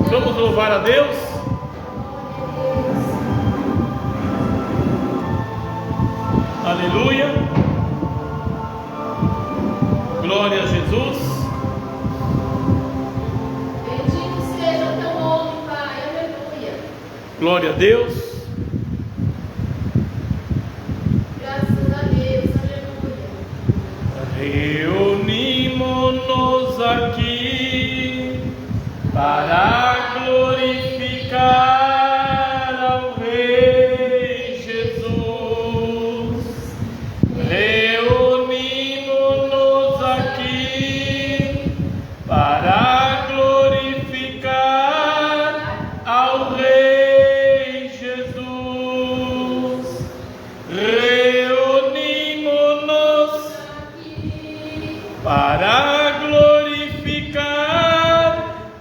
Vamos louvar a Deus. Aleluia. Glória a Jesus. Bendito seja o teu nome, Pai. Aleluia. Glória a Deus. Graças a Deus. Aleluia. Reunimos-nos aqui para glorificar ao Rei Jesus. Reunimos-nos aqui para glorificar ao Rei Jesus. Reunimos-nos para glorificar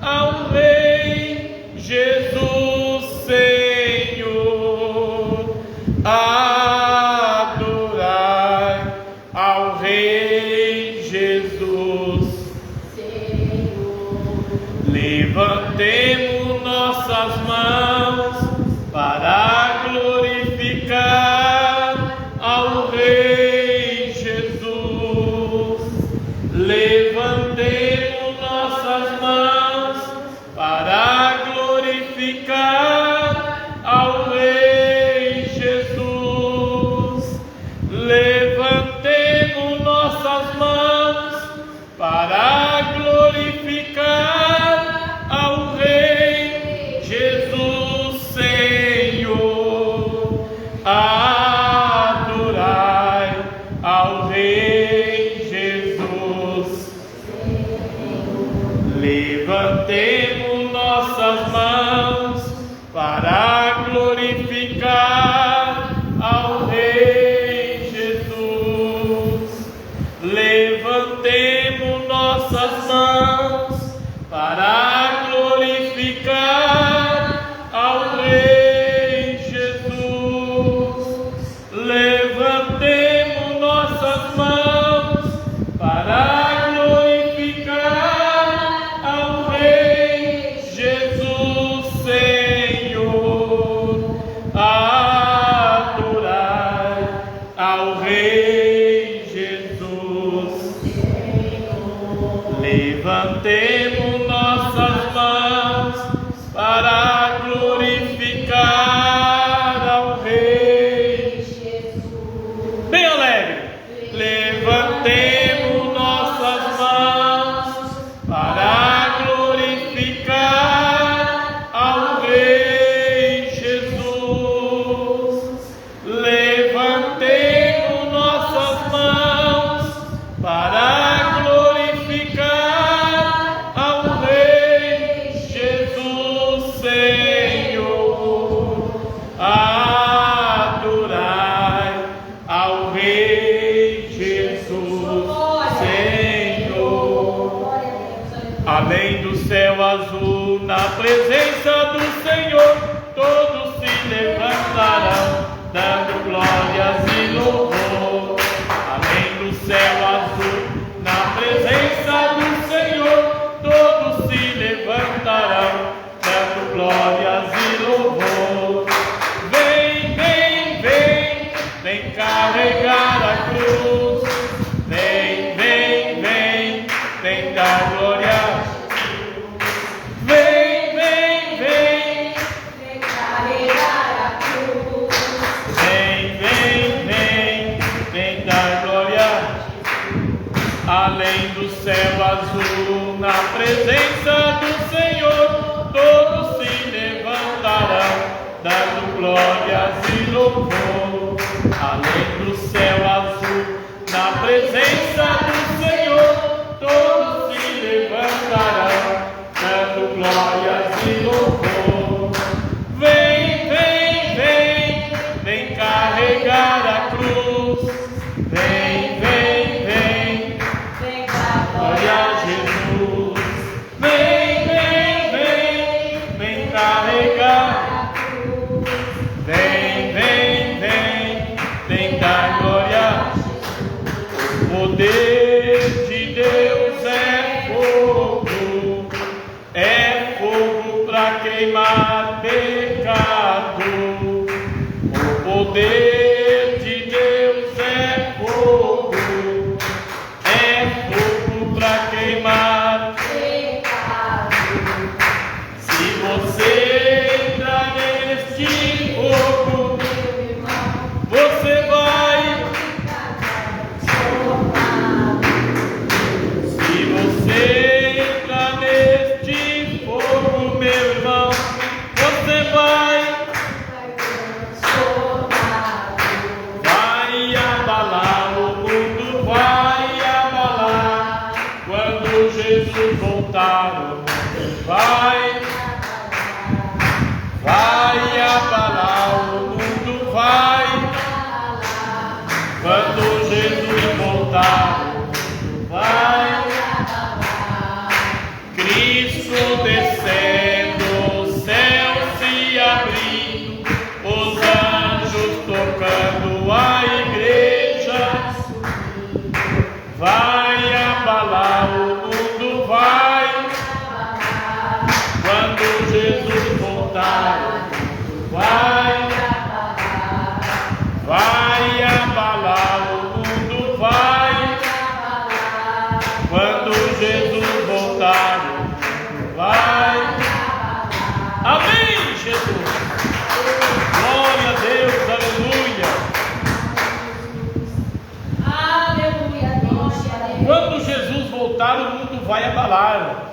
ao Rei Jesus, Senhor. Adorai ao Rei Jesus, Senhor. Levantemos nossas mãos para glorificar ao Rei Jesus. Levantemos nossas mãos para glorificar ao Rei Jesus. Levantemos nossas mãos para glorificar ao Rei Jesus, Senhor. Adorai ao Rei Jesus. Levantemos nossas mãos para glorificar ao Rei Jesus. Levantemos nossas mãos para glorificar ao Rei Jesus. Levantemos nossas mãos para glorificar ao Rei Jesus, Senhor. Adorai ao Rei Jesus. Levantemos nossas mãos para glorificar ao Rei Jesus. Bem alegre. Levantemos nossas mãos para glorificar ao Rei Jesus. Levantemos nossas mãos para glorificar ao Rei Jesus, Senhor. Adorai ao Rei Jesus, Senhor. Além do céu azul, na presença do Senhor, todos se levantarão, dando glórias e louvor. Além do céu azul, na presença do Senhor, todos se levantarão, dando glórias e louvor. Vem, vem, vem, vem carregar a cruz. Vem, vem, vem, vem dar glória. Vem, vem, vem, Vem carregar a cruz. vem, vem, vem, vem dar glória. Além do céu azul, na presença do Senhor, todos se levantarão, dando glórias e louvor. Além do céu azul, na presença do Senhor, todos se levantarão, dando glórias e louvor. Vem, vem, vem, vem carregar a cruz. Vem, vem, vem, Vem dar glória a Jesus. Vem, vem, vem, vem carregar. a cruz. Vem, vem, vem, vem dar glória. Poder queimar pecado. O poder de Deus é fogo para queimar pecado. Se você entrar neste fogo, você vai. Se você entrar neste fogo, meu irmão, você vai abalar o mundo, vai abalar. Quando Jesus voltar, o mundo vai abalar, o mundo vai. Quando Jesus voltar, o mundo vai. Cristo descendo, o céu se abrindo, os anjos tocando a igreja. Vai abalar, o mundo vai. Quando Jesus voltar, o mundo vai abalar, o mundo vai. Quando Jesus voltar, o mundo vai. Amém, Jesus. Glória a Deus, aleluia. Quando Jesus voltar, o mundo vai abalar.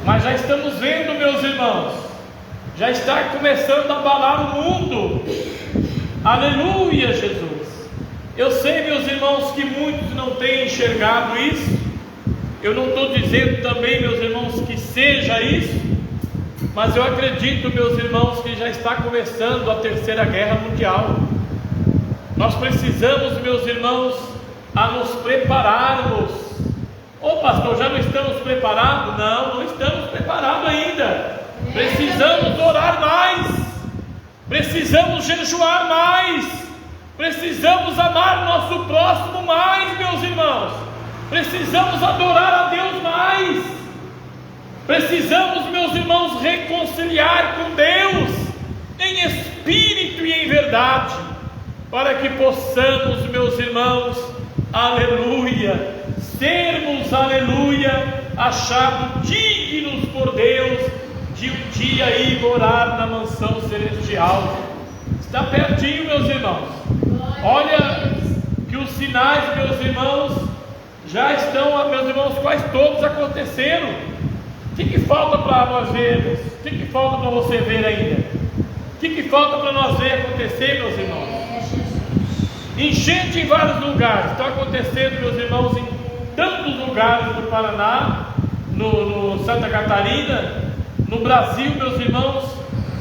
Mas já estamos vendo, meus irmãos, já está começando a abalar o mundo. Aleluia, Jesus. Eu sei, meus irmãos, que muitos não têm enxergado isso. Eu não estou dizendo também, meus irmãos, que seja isso, mas eu acredito, meus irmãos, que já está começando a Terceira Guerra Mundial. Nós precisamos, meus irmãos, a nos prepararmos. Ô pastor, já não estamos preparados? Não, não estamos preparados ainda. Precisamos orar mais, precisamos jejuar mais, precisamos amar nosso próximo mais, meus irmãos. Precisamos adorar a Deus mais. Precisamos, meus irmãos, reconciliar com Deus em espírito e em verdade, para que possamos, meus irmãos, aleluia, sermos, aleluia, achados dignos por Deus de um dia ir morar na mansão celestial. Está pertinho, meus irmãos. Olha que os sinais, meus irmãos, já estão, meus irmãos, quase todos aconteceram. O que falta para nós vermos? O que falta para você ver ainda? O que falta para nós ver acontecer, meus irmãos? Enchente em vários lugares. Está acontecendo, meus irmãos, em tantos lugares do Paraná, no Santa Catarina, no Brasil, meus irmãos.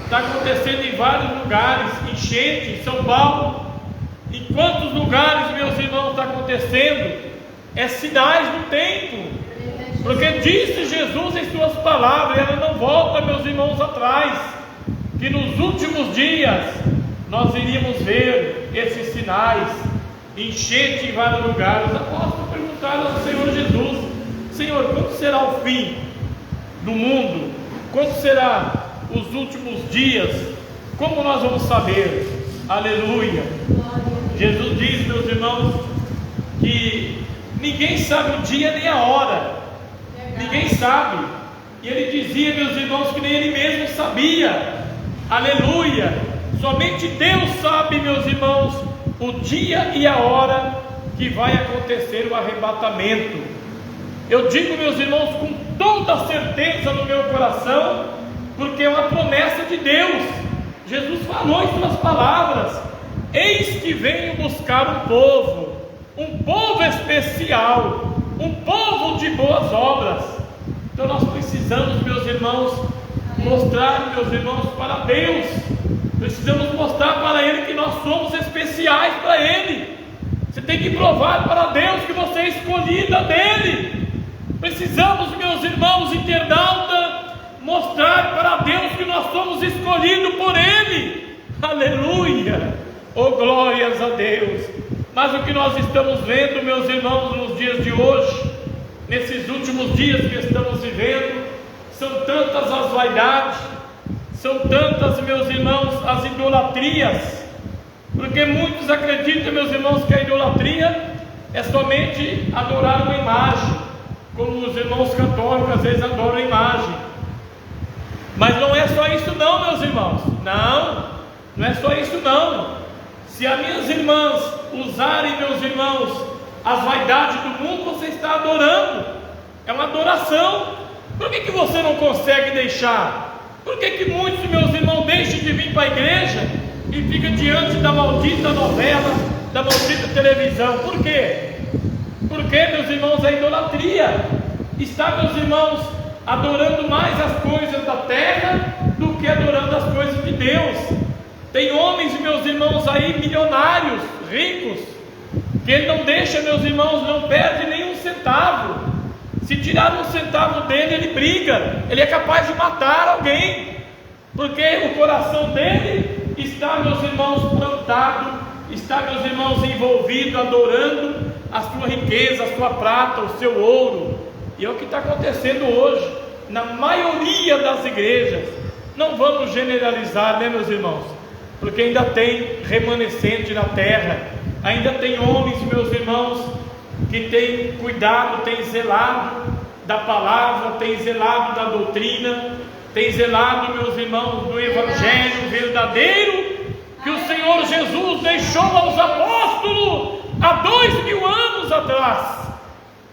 Está acontecendo em vários lugares. Enchente em São Paulo. Em quantos lugares, meus irmãos, está acontecendo? É sinais do tempo. Porque disse Jesus em suas palavras, ela não volta, meus irmãos, atrás, que nos últimos dias nós iríamos ver esses sinais, enchente em vários lugares. Os apóstolos perguntaram ao Senhor Jesus: Senhor, quando será o fim do mundo? Quando será os últimos dias? Como nós vamos saber? Aleluia. Jesus diz, meus irmãos, que ninguém sabe o dia nem a hora. Ninguém sabe. E ele dizia, meus irmãos, que nem ele mesmo sabia. Aleluia. Somente Deus sabe, meus irmãos, o dia e a hora que vai acontecer o arrebatamento. Eu digo, meus irmãos, com toda certeza no meu coração, porque é uma promessa de Deus. Jesus falou em suas palavras: eis que venho buscar um povo especial, um povo de boas obras. Então nós precisamos, meus irmãos, mostrar, meus irmãos, para Deus. Precisamos mostrar para Ele que nós somos especiais para Ele. Você tem que provar para Deus que você é escolhida dEle. Precisamos, meus irmãos internautas, mostrar para Deus que nós somos escolhidos por Ele. Aleluia, oh glórias a Deus. Mas o que nós estamos vendo, meus irmãos, nos dias de hoje, nesses últimos dias que estamos vivendo, são tantas as vaidades, são tantas, meus irmãos, as idolatrias, porque muitos acreditam, meus irmãos, que a idolatria é somente adorar uma imagem, como os irmãos católicos às vezes adoram a imagem. Mas não é só isso não, meus irmãos. Não é só isso não. Se as minhas irmãs usarem, meus irmãos, as vaidades do mundo, você está adorando. É uma adoração. Por que você não consegue deixar? Por que muitos, meus irmãos, deixam de vir para a igreja e ficam diante da maldita novela, da maldita televisão? Por quê? Porque, meus irmãos, a idolatria está, meus irmãos, adorando mais as coisas da terra do que adorando as coisas de Deus. Tem homens, meus irmãos, aí milionários, ricos, que ele não deixa, meus irmãos, não perde nenhum centavo. Se tirar um centavo dele, ele briga, ele é capaz de matar alguém, porque o coração dele está, meus irmãos, plantado, está, meus irmãos, envolvido, adorando a sua riqueza, a sua prata, o seu ouro. E é o que está acontecendo hoje na maioria das igrejas. Não vamos generalizar, né, meus irmãos? Porque ainda tem remanescente na terra, ainda tem homens, meus irmãos, que têm cuidado, têm zelado da palavra, têm zelado da doutrina, têm zelado, meus irmãos, do evangelho verdadeiro que o Senhor Jesus deixou aos apóstolos há 2000 anos atrás.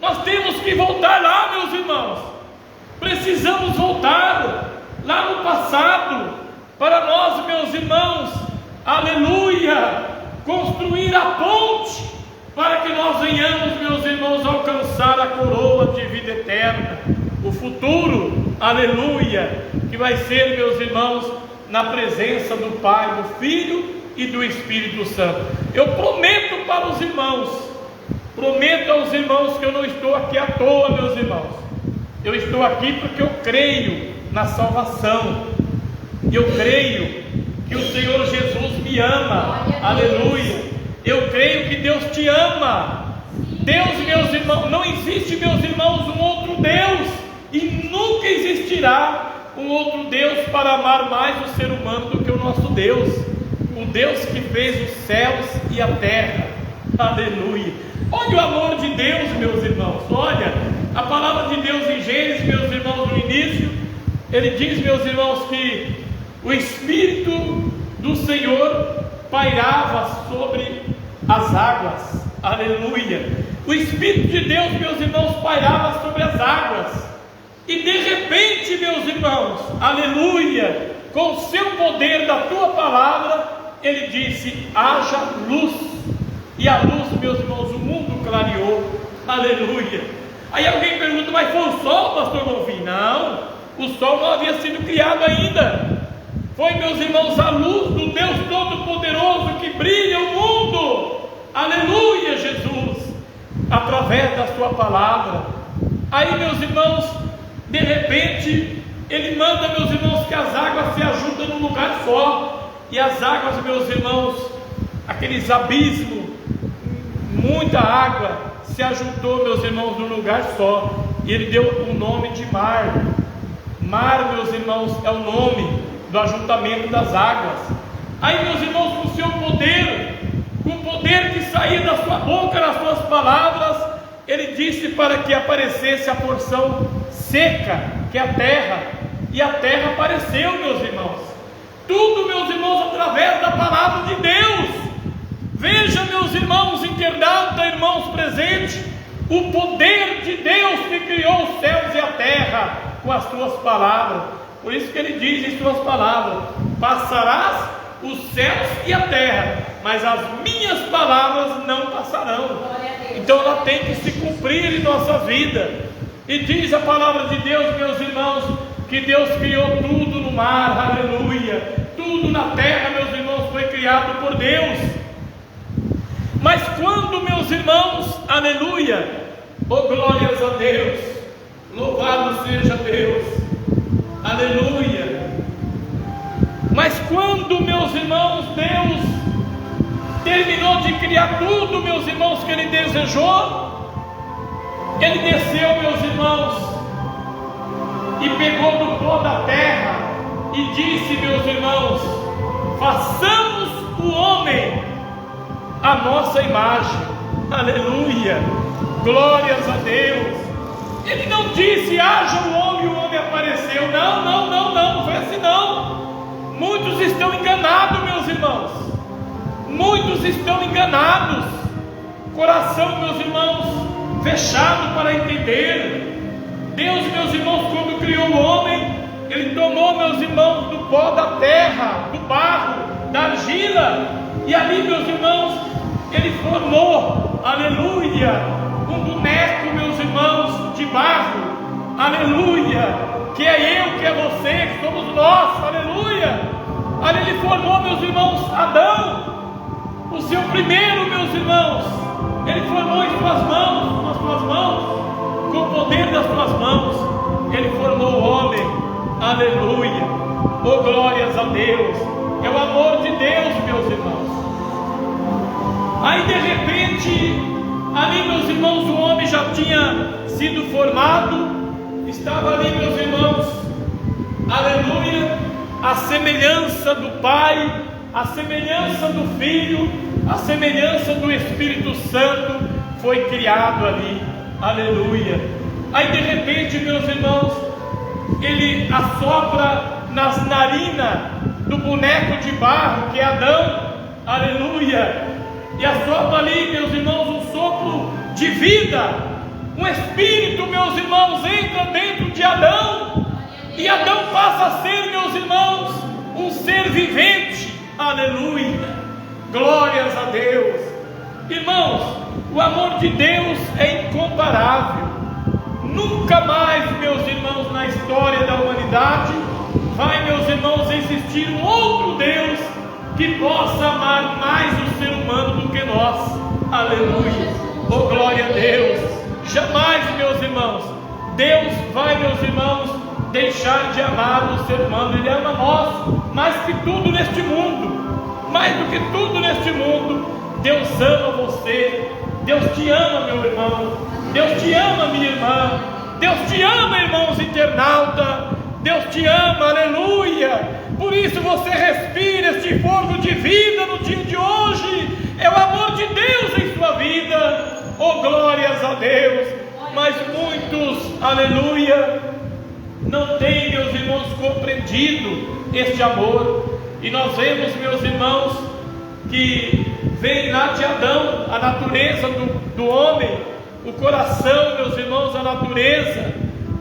Nós temos que voltar lá, meus irmãos. Precisamos voltar lá no passado, para nós, meus irmãos, aleluia, construir a ponte, para que nós venhamos, meus irmãos, alcançar a coroa de vida eterna, o futuro, aleluia, que vai ser, meus irmãos, na presença do Pai, do Filho e do Espírito Santo. Eu prometo para os irmãos, prometo aos irmãos que eu não estou aqui à toa, meus irmãos. Eu estou aqui porque eu creio na salvação. Eu creio que o Senhor Jesus me ama. Aleluia. Eu creio que Deus te ama. Deus, meus irmãos, não existe, meus irmãos, um outro Deus, e nunca existirá um outro Deus para amar mais o ser humano do que o nosso Deus, o Deus que fez os céus e a terra. Aleluia. Olha o amor de Deus, meus irmãos. Olha a palavra de Deus em Gênesis, meus irmãos, no início ele diz, meus irmãos, que o Espírito do Senhor pairava sobre as águas. Aleluia. O Espírito de Deus, meus irmãos, pairava sobre as águas. E de repente, meus irmãos, aleluia, com o seu poder da tua palavra, ele disse: haja luz. E a luz, meus irmãos, o mundo clareou. Aleluia. Aí alguém pergunta: mas foi o sol, pastor Bonfim? Não, o sol não havia sido criado ainda. Foi, meus irmãos, a luz do Deus Todo-Poderoso que brilha o mundo. Aleluia, Jesus, através da sua palavra. Aí, meus irmãos, de repente, ele manda, meus irmãos, que as águas se ajuntam num lugar só. E as águas, meus irmãos, aqueles abismos, muita água se ajuntou, meus irmãos, num lugar só. E ele deu o nome de mar. Mar, meus irmãos, é o nome do ajuntamento das águas. Aí, meus irmãos, com o seu poder, com o poder que saía da sua boca, nas suas palavras, ele disse para que aparecesse a porção seca, que é a terra. E a terra apareceu, meus irmãos. Tudo, meus irmãos, através da palavra de Deus. Veja, meus irmãos, internauta, irmãos presentes, o poder de Deus que criou os céus e a terra com as suas palavras. Por isso que ele diz em suas palavras: passarás os céus e a terra, mas as minhas palavras não passarão. Então ela tem que se cumprir em nossa vida. E diz a palavra de Deus, meus irmãos, que Deus criou tudo no mar, aleluia. Tudo na terra, meus irmãos, foi criado por Deus. Mas quando, meus irmãos, aleluia, oh glórias a Deus, louvado seja Deus, aleluia. Mas quando, meus irmãos, Deus terminou de criar tudo, meus irmãos, que Ele desejou, Ele desceu, meus irmãos, e pegou do pó da terra e disse, meus irmãos, façamos o homem a nossa imagem. Aleluia, glórias a Deus. Ele não disse, haja o homem apareceu. Não foi assim não. Muitos estão enganados, meus irmãos. Muitos estão enganados. Coração, meus irmãos, fechado para entender. Deus, meus irmãos, quando criou o homem, Ele tomou, meus irmãos, do pó da terra, do barro, da argila, e ali, meus irmãos, Ele formou, aleluia, um boneco, meus irmãos, de barro, aleluia, que é eu, que é você, que somos nós, aleluia. Ali Ele formou, meus irmãos, Adão, o seu primeiro, meus irmãos. Ele formou em suas mãos, com as suas mãos, com o poder das suas mãos, Ele formou o homem, aleluia, oh glórias a Deus. É o amor de Deus, meus irmãos. Aí de repente, ali, meus irmãos, o homem já tinha sido formado, estava ali, meus irmãos, aleluia, a semelhança do Pai, a semelhança do Filho, a semelhança do Espírito Santo, foi criado ali, aleluia. Aí de repente, meus irmãos, Ele assopra nas narinas do boneco de barro que é Adão, aleluia, e assopra ali, meus irmãos, um sopro de vida, um espírito, meus irmãos, entra dentro de Adão, e Adão passa a ser, meus irmãos, um ser vivente, aleluia, glórias a Deus. Irmãos, o amor de Deus é incomparável. Nunca mais, meus irmãos, na história da humanidade vai, meus irmãos, existir um outro Deus que possa amar mais o ser humano do que nós, aleluia, oh glória a Deus. Jamais, meus irmãos, Deus vai, meus irmãos, deixar de amar o ser humano. Ele ama nós mais que tudo neste mundo, mais do que tudo neste mundo. Deus ama você, Deus te ama, meu irmão, Deus te ama, minha irmã, Deus te ama, irmãos internauta, Deus te ama, aleluia. Por isso você respira este fogo de vida no dia de hoje, é o amor de Deus em sua vida, oh glórias a Deus. Mas muitos, aleluia, não têm, meus irmãos, compreendido este amor. E nós vemos, meus irmãos, que vem lá de Adão, a natureza do homem, o coração, meus irmãos, a natureza,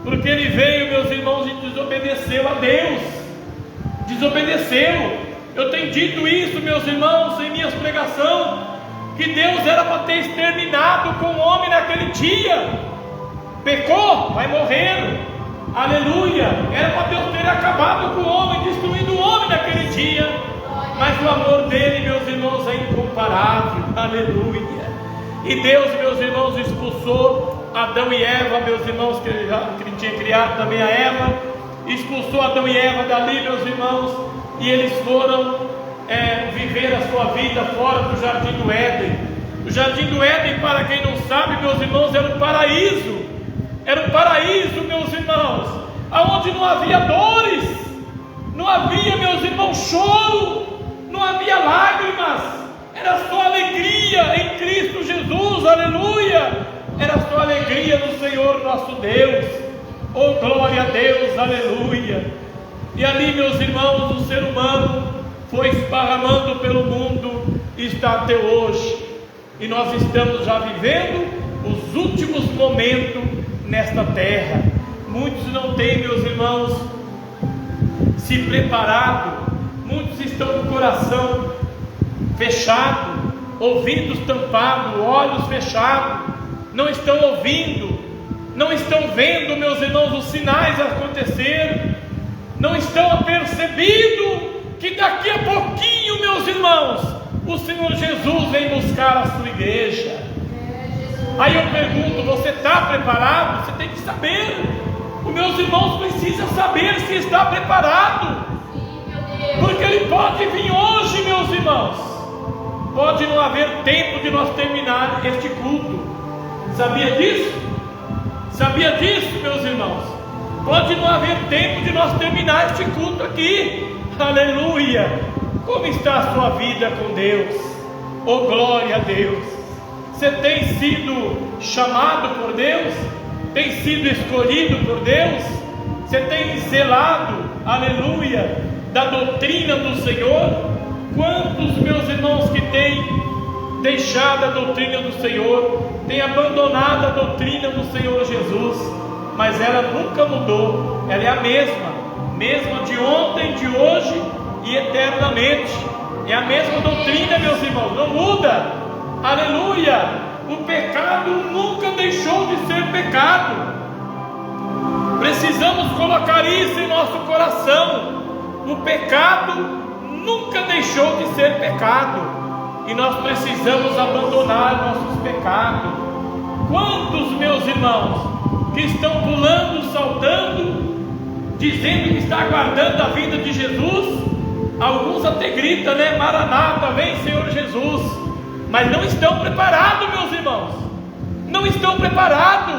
porque ele veio, meus irmãos, e desobedeceu a Deus, desobedeceu. Eu tenho dito isso, meus irmãos, em minhas pregações, que Deus era para ter exterminado com o homem naquele dia. Pecou, vai morrer, aleluia. Era para Deus ter acabado com o homem, destruindo o homem naquele dia, mas o amor dele, meus irmãos, é incomparável, aleluia. E Deus, meus irmãos, expulsou Adão e Eva, meus irmãos, que ele tinha criado também a Eva, expulsou Adão e Eva dali, meus irmãos, e eles foram viver a sua vida fora do Jardim do Éden. O Jardim do Éden, para quem não sabe, meus irmãos, era um paraíso. Era um paraíso, meus irmãos, aonde não havia dores, não havia, meus irmãos, choro, não havia lágrimas, era só alegria em Cristo Jesus, aleluia. Era só alegria no Senhor nosso Deus, oh glória a Deus, aleluia. E ali, meus irmãos, o ser humano foi esparramando pelo mundo e está até hoje. E nós estamos já vivendo os últimos momentos nesta terra. Muitos não têm, meus irmãos, se preparado. Muitos estão com o coração fechado, ouvidos tampados, olhos fechados. Não estão ouvindo, não estão vendo, meus irmãos, os sinais acontecer. Não estão apercebido que daqui a pouquinho, meus irmãos, o Senhor Jesus vem buscar a sua igreja. Aí eu pergunto, você está preparado? Você tem que saber. Os meus irmãos precisam saber se está preparado, porque Ele pode vir hoje, meus irmãos. Pode não haver tempo de nós terminar este culto. Sabia disso? Sabia disso, meus irmãos? Pode não haver tempo de nós terminar este culto aqui. Aleluia! Como está a sua vida com Deus? Oh, glória a Deus! Você tem sido chamado por Deus? Tem sido escolhido por Deus? Você tem zelado, aleluia, da doutrina do Senhor? Quantos meus irmãos que têm deixado a doutrina do Senhor, têm abandonado a doutrina do Senhor Jesus, mas ela nunca mudou, ela é a mesma de ontem, de hoje e eternamente. É a mesma doutrina, meus irmãos, não muda. Aleluia! O pecado nunca deixou de ser pecado. Precisamos colocar isso em nosso coração. O pecado nunca deixou de ser pecado, e nós precisamos abandonar nossos pecados. Quantos, meus irmãos, que estão pulando, saltando, dizendo que está aguardando a vinda de Jesus? Alguns até gritam, né? Maranata, vem Senhor Jesus. Mas não estão preparados, meus irmãos. Não estão preparados.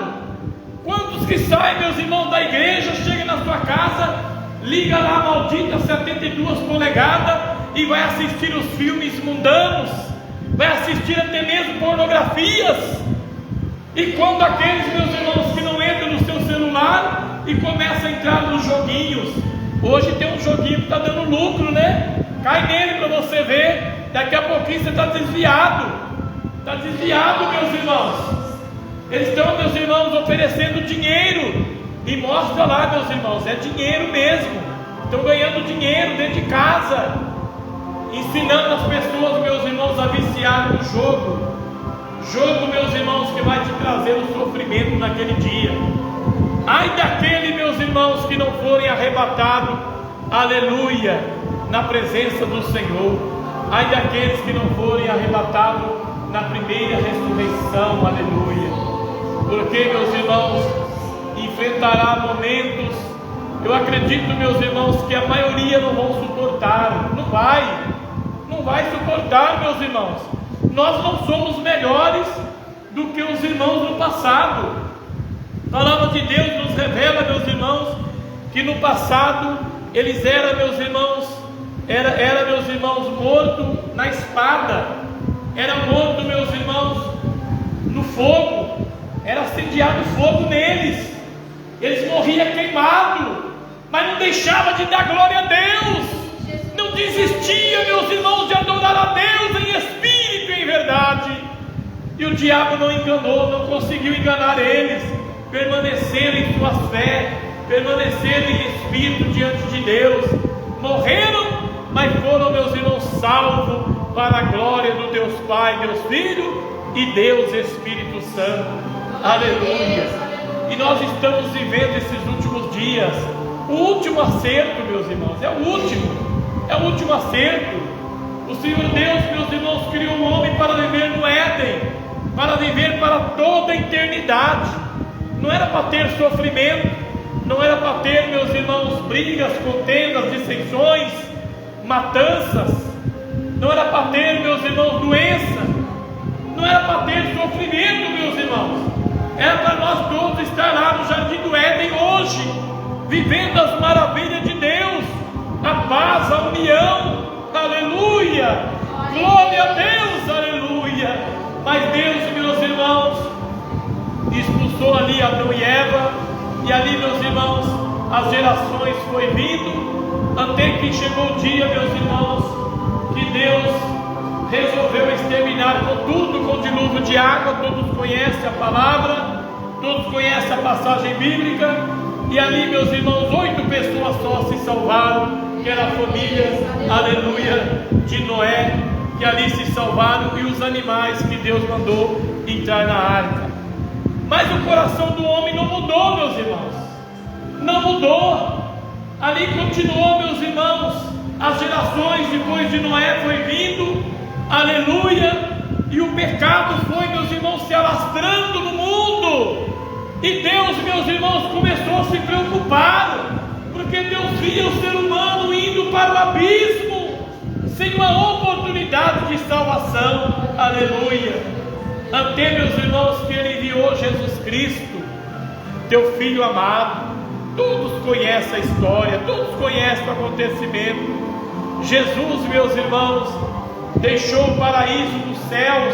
Quantos que saem, meus irmãos, da igreja, chegam na sua casa, liga lá a maldita 72 polegadas e vai assistir os filmes mundanos, vai assistir até mesmo pornografias. E quando aqueles, meus irmãos, que não entram no seu celular e começam a entrar nos joguinhos, hoje tem um joguinho que está dando lucro, né? Cai nele para você ver, daqui a pouquinho você está desviado, meus irmãos. Eles estão, meus irmãos, oferecendo dinheiro, e mostra lá, meus irmãos, é dinheiro mesmo. Estão ganhando dinheiro dentro de casa, ensinando as pessoas, meus irmãos, a viciar no jogo, meus irmãos, que vai te trazer o sofrimento naquele dia. Ai daquele, meus irmãos, que não forem arrebatados, aleluia, na presença do Senhor. Ai daqueles que não forem arrebatados na primeira ressurreição, aleluia. Porque, meus irmãos, enfrentará momentos, eu acredito, meus irmãos, que a maioria não vão suportar. Não vai suportar, meus irmãos. Nós não somos melhores do que os irmãos do passado. A palavra de Deus nos revela, meus irmãos, que no passado eles eram, meus irmãos, meus irmãos, morto na espada, era morto, meus irmãos, no fogo, era acendiado fogo neles, eles morriam queimados, mas não deixava de dar glória a Deus, não desistia, meus irmãos, de adorar a Deus em espírito e em verdade. E o diabo não enganou, não conseguiu enganar eles. Permaneceram em sua fé, permaneceram em espírito diante de Deus, morreram, mas foram, meus irmãos, salvos para a glória do Deus Pai, Deus Filho e Deus Espírito Santo. Aleluia! E nós estamos vivendo esses últimos dias, o último acerto, meus irmãos, é o último acerto. O Senhor Deus, meus irmãos, criou o homem para viver no Éden, para viver para toda a eternidade. Não era para ter sofrimento, não era para ter, meus irmãos, brigas, contendas, dissensões, matanças, não era para ter, meus irmãos, doença, não era para ter sofrimento, meus irmãos. Era para nós todos estar lá no jardim do Éden hoje, vivendo as maravilhas de Deus, a paz, a união, aleluia, glória a Deus, aleluia. Mas Deus, meus irmãos, expulsou ali Adão e Eva, e ali, meus irmãos, as gerações foi vindo, até que chegou o dia, meus irmãos, que Deus resolveu exterminar com tudo, com dilúvio de água. Todos conhecem a palavra, todos conhecem a passagem bíblica, e ali, meus irmãos, 8 pessoas só se salvaram, que era a família, aleluia, de Noé, que ali se salvaram, e os animais que Deus mandou entrar na arca. Mas o coração do homem não mudou, meus irmãos, não mudou. Ali continuou, meus irmãos, as gerações depois de Noé foi vindo, aleluia, e o pecado foi, meus irmãos, se alastrando no mundo. E Deus, meus irmãos, começou a se preocupar, porque Deus via o ser humano indo para o abismo, sem uma oportunidade de salvação, aleluia. Até, meus irmãos, que Ele enviou Jesus Cristo, teu Filho amado, Todos conhecem a história, todos conhecem o acontecimento. Jesus, meus irmãos, deixou o paraíso dos céus,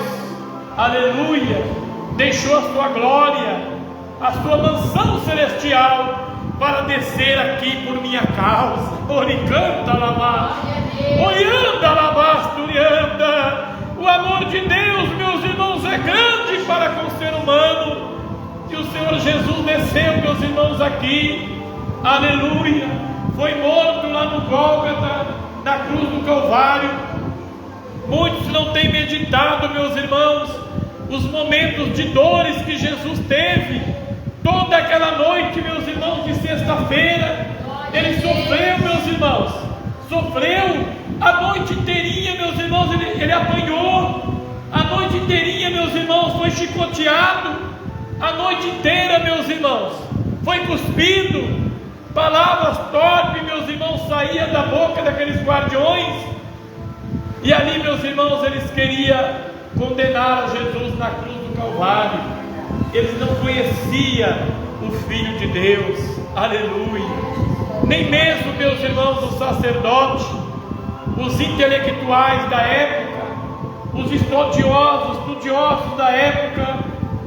aleluia, deixou a sua glória, a sua mansão celestial, para descer aqui por minha causa. Oricanta lavá, orianda lavasturianda. O amor de Deus, meus irmãos, é grande para com o ser humano. E o Senhor Jesus desceu, meus irmãos, aqui, aleluia, foi morto lá no Gólgota, na cruz do Calvário. Muitos não têm meditado, meus irmãos, os momentos de dores que Jesus teve. Toda aquela noite, meus irmãos, de sexta-feira, Ele sofreu, meus irmãos, sofreu a noite inteirinha, meus irmãos, ele apanhou, a noite inteirinha, meus irmãos, foi chicoteado, a noite inteira, meus irmãos, foi cuspido, palavras torpes, meus irmãos, saíam da boca daqueles guardiões, e ali, meus irmãos, eles queriam condenar Jesus na cruz do Calvário. Eles não conheciam o Filho de Deus, aleluia, nem mesmo, meus irmãos, os sacerdotes, os intelectuais da época, os estudiosos da época,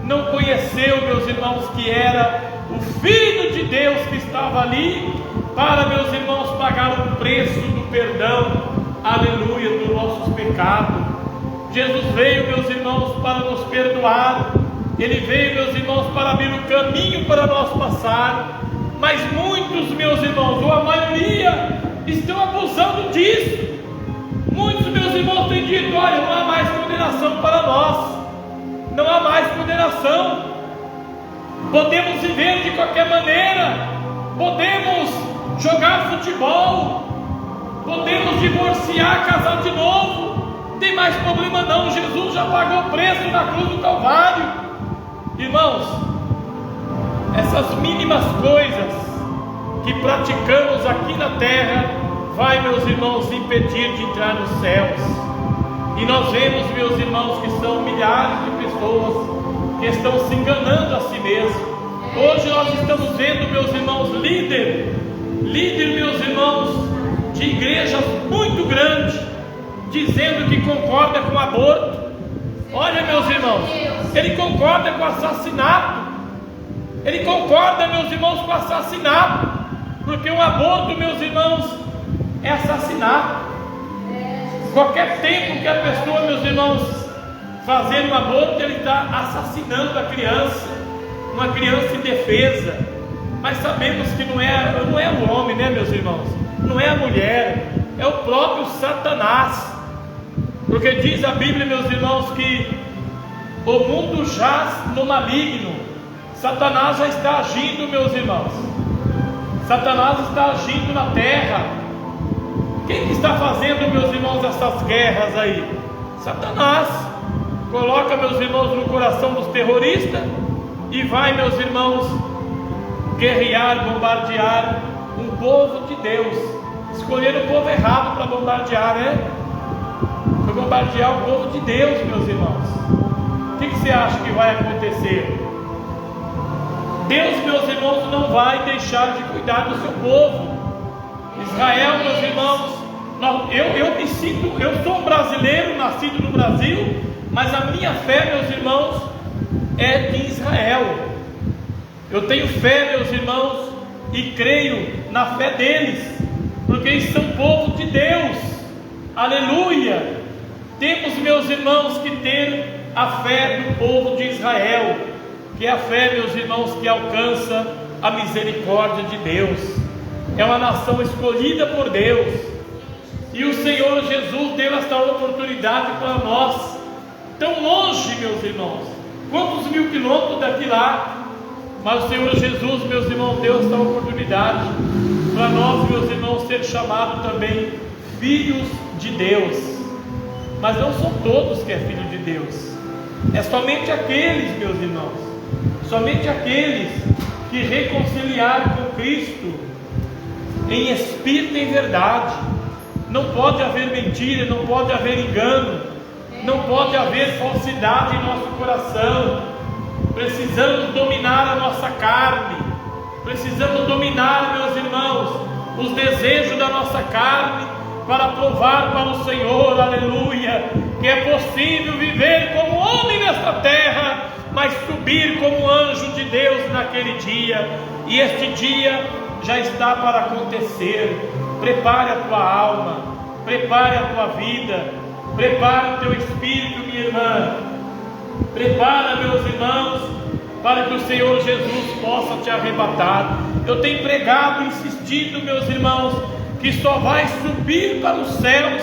não conheceu, meus irmãos, que era o Filho de Deus que estava ali, para, meus irmãos, pagar o preço do perdão, aleluia, dos nossos pecados. Jesus veio, meus irmãos, para nos perdoar. Ele veio, meus irmãos, para abrir o caminho para nós passar. Mas muitos, meus irmãos, ou a maioria, estão abusando disso. Muitos, meus irmãos, têm dito: olha, não há mais condenação para nós, não há mais condenação, podemos viver de qualquer maneira, podemos jogar futebol, podemos divorciar, casar de novo, não tem mais problema não, Jesus já pagou o preço na cruz do Calvário. Irmãos, essas mínimas coisas que praticamos aqui na terra vai, meus irmãos, impedir de entrar nos céus. E nós vemos, meus irmãos, que são milhares de pessoas que estão se enganando a si mesmos. Hoje nós estamos vendo, meus irmãos, líder, meus irmãos, de igrejas muito grandes, dizendo que concorda com o aborto. Olha, meus irmãos, ele concorda com o assassinato. Ele concorda, meus irmãos, com o assassinato, porque o aborto, meus irmãos, é assassinato. Qualquer tempo que a pessoa, meus irmãos, fazer um aborto, ele está assassinando a criança, uma criança indefesa. Mas sabemos que não é o homem, né, meus irmãos? Não é a mulher, é o próprio Satanás. Porque diz a Bíblia, meus irmãos, que o mundo jaz no maligno. Satanás já está agindo, meus irmãos. Satanás está agindo na terra. Quem que está fazendo, meus irmãos, essas guerras aí? Satanás. Coloca, meus irmãos, no coração dos terroristas e vai, meus irmãos, guerrear, bombardear um povo de Deus. Escolheram o povo errado para bombardear, né? Foi bombardear o povo de Deus, meus irmãos. O que você acha que vai acontecer? Deus, meus irmãos, não vai deixar de cuidar do seu povo. Israel, meus irmãos, eu sou um brasileiro, nascido no Brasil, mas a minha fé, meus irmãos, é de Israel. Eu tenho fé, meus irmãos, e creio na fé deles, porque eles são povo de Deus, aleluia. Temos, meus irmãos, que ter a fé do povo de Israel, que é a fé, meus irmãos, que alcança a misericórdia de Deus. É uma nação escolhida por Deus, e o Senhor Jesus deu esta oportunidade para nós, tão longe, meus irmãos, quantos mil quilômetros daqui lá, mas o Senhor Jesus, meus irmãos, deu esta oportunidade para nós, meus irmãos, ser chamados também filhos de Deus. Mas não são todos que é filho de Deus, é somente aqueles, meus irmãos, somente aqueles que reconciliaram com Cristo em espírito e em verdade. Não pode haver mentira, não pode haver engano, não pode haver falsidade em nosso coração. Precisamos dominar a nossa carne, Precisamos dominar, meus irmãos, os desejos da nossa carne, para provar para o Senhor, aleluia, que é possível viver como homem nesta terra, mas subir como anjo de Deus naquele dia. E este dia já está para acontecer. Prepare a tua alma, prepare a tua vida, prepare o teu espírito, minha irmã. Prepara, meus irmãos, para que o Senhor Jesus possa te arrebatar. Eu tenho pregado, insistido, meus irmãos, que só vai subir para os céus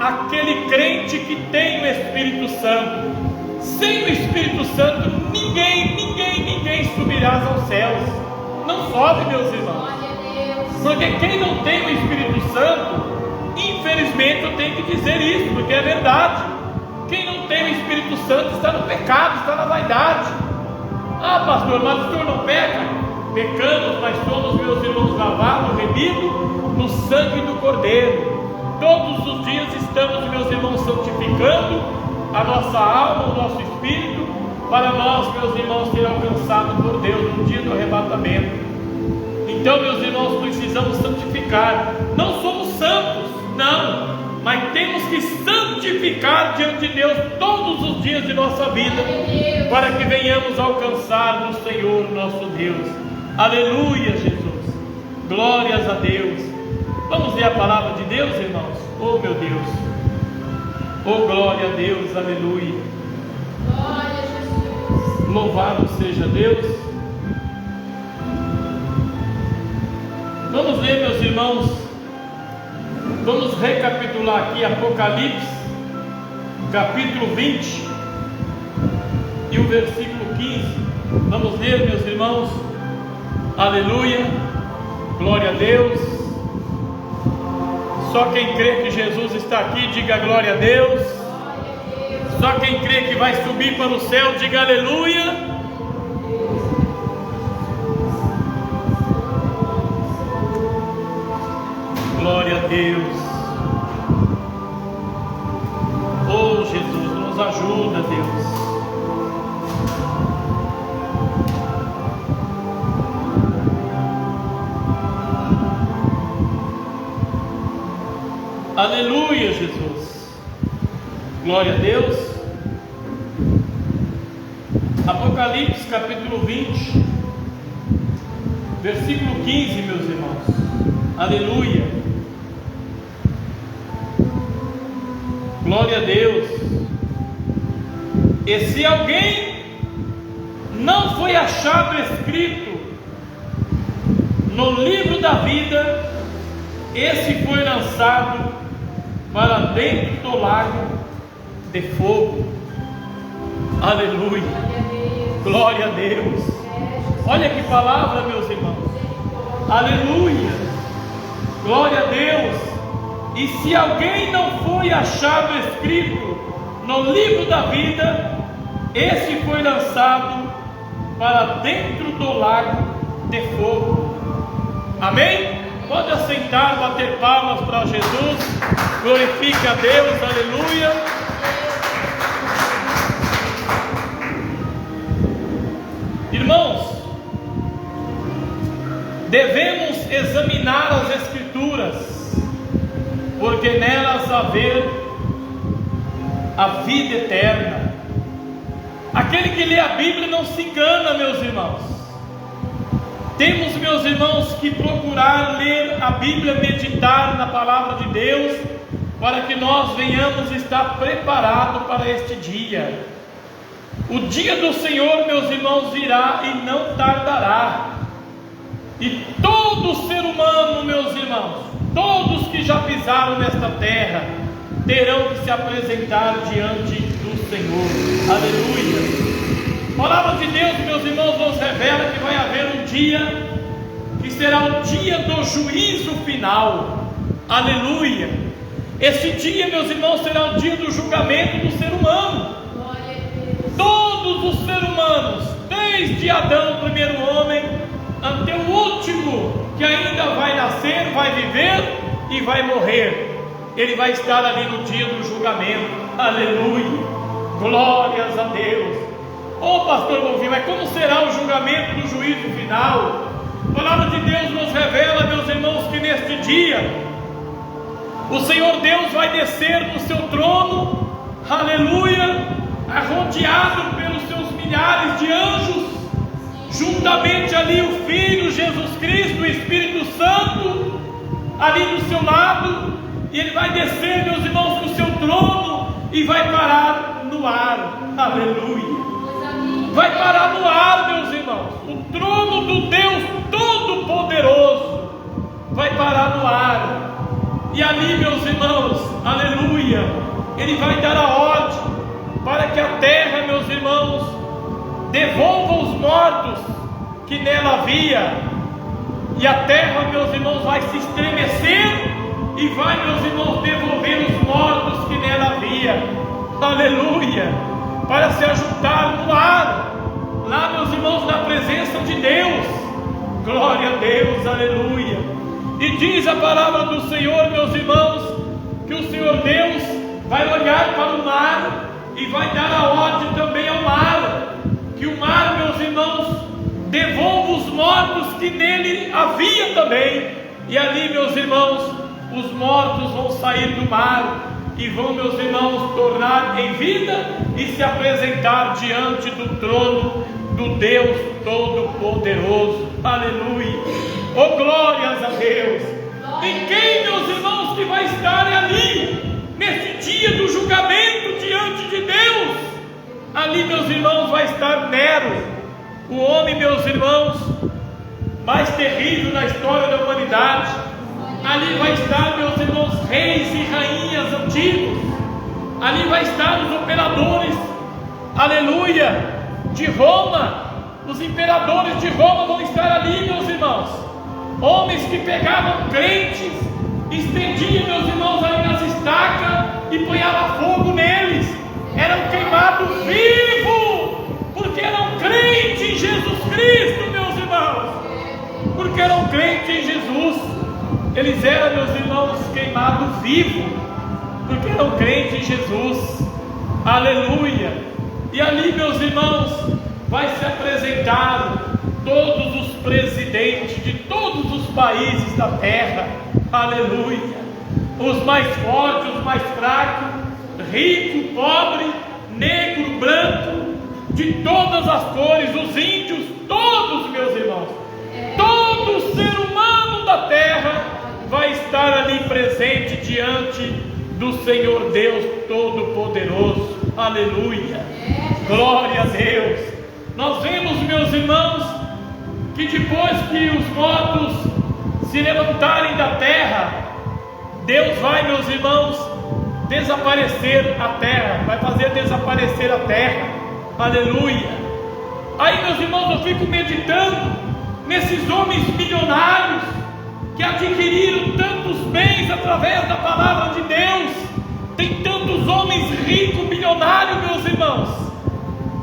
aquele crente que tem o Espírito Santo. Sem o Espírito Santo, ninguém subirá aos céus. Não sobe, meus irmãos. Porque quem não tem o Espírito Santo, infelizmente eu tenho que dizer isso, porque é verdade. Quem não tem o Espírito Santo está no pecado, está na vaidade. Ah, pastor, mas o senhor não peca? Pecamos, mas somos, meus irmãos, lavados, remidos no sangue do Cordeiro. Todos os dias estamos, meus irmãos, santificando a nossa alma, o nosso espírito, para nós, meus irmãos, ser alcançados por Deus no dia do arrebatamento. Então, meus irmãos, precisamos santificar. Não somos santos, não, mas temos que santificar diante de Deus todos os dias de nossa vida, para que venhamos alcançar no Senhor nosso Deus. Aleluia, Jesus. Glórias a Deus. Vamos ler a palavra de Deus, irmãos? Oh, meu Deus. Oh, glória a Deus. Aleluia. Glória a Jesus. Louvado seja Deus. Vamos ler, meus irmãos. Vamos recapitular aqui Apocalipse, capítulo 20 e o versículo 15. Vamos ler, meus irmãos. Aleluia. Glória a Deus. Só quem crê que Jesus está aqui, diga glória a Deus. Só quem crê que vai subir para o céu, diga aleluia. Glória a Deus. Oh, Jesus, nos ajuda, Deus. Aleluia, Jesus. Glória a Deus. Apocalipse capítulo 20, versículo 15, meus irmãos. Aleluia. Glória a Deus. E se alguém não foi achado escrito no livro da vida, esse foi lançado para dentro do lago de fogo. Aleluia. Glória a Deus. Olha que palavra, meus irmãos. Aleluia. Glória a Deus. E se alguém não foi achado escrito no livro da vida, esse foi lançado para dentro do lago de fogo. Amém? Pode assentar, bater palmas para Jesus. Glorifique a Deus, aleluia. Irmãos, devemos examinar as Escrituras, porque nelas haver a vida eterna. Aquele que lê a Bíblia não se engana, meus irmãos. Temos, meus irmãos, que procurar ler a Bíblia, meditar na palavra de Deus, para que nós venhamos estar preparados para este dia. O dia do Senhor, meus irmãos, virá e não tardará. E todo ser humano, meus irmãos, todos que já pisaram nesta terra, terão que se apresentar diante do Senhor. Aleluia. A palavra de Deus, meus irmãos, nos revela que vai haver um dia que será o dia do juízo final. Aleluia. Esse dia, meus irmãos, será o dia do julgamento do ser humano. Todos os seres humanos, desde Adão, o primeiro homem, até o último que ainda vai nascer, vai viver e vai morrer, ele vai estar ali no dia do julgamento. Aleluia. Glórias a Deus. Pastor Bonfim, mas como será o julgamento do juízo final? A palavra de Deus nos revela, meus irmãos, que neste dia o Senhor Deus vai descer do seu trono, aleluia, rodeado pelos seus milhares de anjos, juntamente ali o Filho Jesus Cristo, o Espírito Santo, ali do seu lado, e Ele vai descer, meus irmãos, do seu trono e vai parar no ar, aleluia. Vai parar no ar, meus irmãos. O trono do Deus Todo-Poderoso vai parar no ar. E ali, meus irmãos, aleluia, Ele vai dar a ordem para que a terra, meus irmãos, devolva os mortos que nela havia. E a terra, meus irmãos, vai se estremecer e vai, meus irmãos, devolver os mortos que nela havia. Aleluia. Para se ajuntar no ar, lá, meus irmãos, na presença de Deus. Glória a Deus, aleluia. E diz a palavra do Senhor, meus irmãos, que o Senhor Deus vai olhar para o mar e vai dar a ordem também ao mar, que o mar, meus irmãos, devolva os mortos que nele havia também. E ali, meus irmãos, os mortos vão sair do mar e vão, meus irmãos, tornar em vida e se apresentar diante do trono do Deus Todo-Poderoso. Aleluia. Oh, glórias a Deus. E quem, meus irmãos, que vai estar ali nesse dia do julgamento diante de Deus? Ali, meus irmãos, vai estar Nero, o homem, meus irmãos, mais terrível na história da humanidade. Ali vai estar, meus irmãos, reis e rainhas antigos. Ali vai estar os operadores, aleluia, de Roma. Os imperadores de Roma vão estar ali, meus irmãos. Homens que pegavam crentes, estendiam, meus irmãos, ali nas estacas e punhavam fogo neles. Eram queimados vivos, porque eram crentes em Jesus Cristo, meus irmãos. Porque eram crentes em Jesus. Eles eram, meus irmãos, queimados vivos, porque eram crentes em Jesus. Aleluia. E ali, meus irmãos, vai se apresentar todos os presidentes de todos os países da terra. Aleluia. Os mais fortes, os mais fracos, rico, pobre, negro, branco, de todas as cores, os índios, todos, meus irmãos, todo ser humano da terra vai estar ali presente diante do Senhor Deus Todo-Poderoso. Aleluia. Glória a Deus. Nós vemos, meus irmãos, que depois que os mortos se levantarem da terra, Deus vai, meus irmãos, desaparecer a terra, vai fazer desaparecer a terra. Aleluia. Aí, meus irmãos, eu fico meditando nesses homens milionários que adquiriram tantos bens através da palavra de Deus. Tem tantos homens ricos, bilionários, meus irmãos.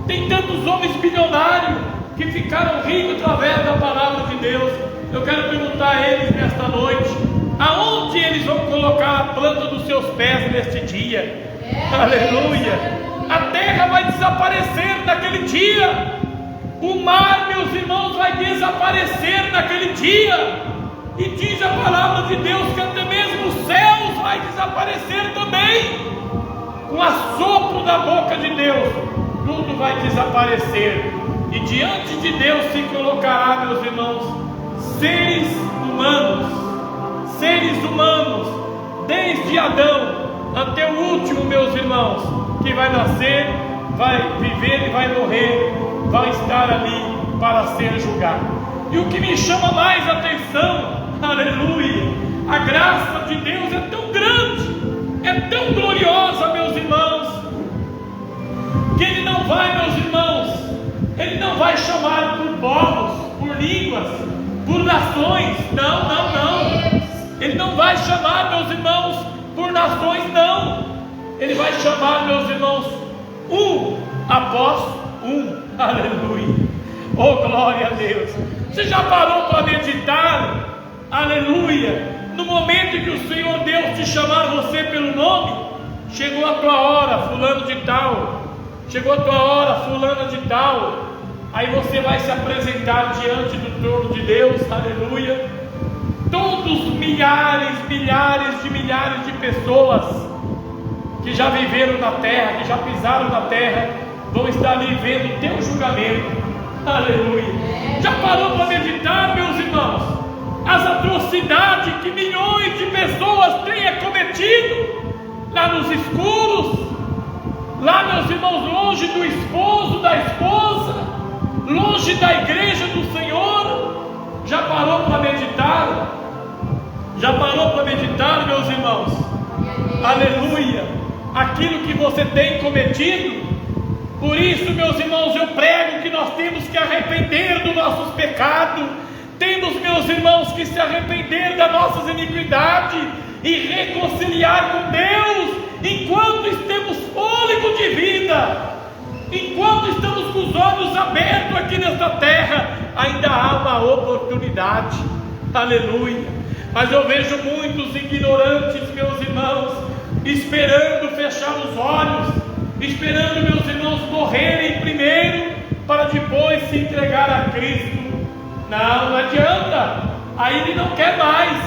Tem tantos homens bilionários que ficaram ricos através da palavra de Deus. Eu quero perguntar a eles nesta noite: aonde eles vão colocar a planta dos seus pés neste dia? Aleluia. A terra vai desaparecer naquele dia. O mar, meus irmãos, vai desaparecer naquele dia. E diz a palavra de Deus que até mesmo os céus vai desaparecer também. Com a sopro da boca de Deus, tudo vai desaparecer. E diante de Deus se colocará, meus irmãos, seres humanos, desde Adão até o último, meus irmãos, que vai nascer, vai viver e vai morrer, vai estar ali para ser julgado. E o que me chama mais atenção, aleluia, a graça de Deus é tão grande, é tão gloriosa, meus irmãos, que Ele não vai, meus irmãos, Ele não vai chamar por povos, por línguas, por nações. Não. Ele não vai chamar, meus irmãos, por nações, não. Ele vai chamar, meus irmãos, um após um. Aleluia. Oh, glória a Deus. Você já parou para meditar? Aleluia. No momento em que o Senhor Deus te chamar você pelo nome, chegou a tua hora, fulano de tal. Chegou a tua hora, fulana de tal. Aí você vai se apresentar diante do trono de Deus, aleluia. Todos milhares de pessoas que já viveram na terra, que já pisaram na terra, vão estar ali vendo o teu julgamento, aleluia. Já parou para meditar, meus irmãos, as atrocidades que milhões de pessoas têm cometido lá nos escuros, lá, meus irmãos, longe do esposo, da esposa, longe da igreja do Senhor? Já parou para meditar? Já parou para meditar, meus irmãos? Aleluia! Aquilo que você tem cometido. Por isso, meus irmãos, eu prego que nós temos que arrepender dos nossos pecados. Temos, meus irmãos, que se arrepender das nossas iniquidades e reconciliar com Deus enquanto temos fôlego de vida, enquanto estamos com os olhos abertos aqui nesta terra. Ainda há uma oportunidade, aleluia. Mas eu vejo muitos ignorantes, meus irmãos, esperando fechar os olhos, esperando, meus irmãos, morrerem primeiro para depois se entregar a Cristo. Não adianta, aí ele não quer mais,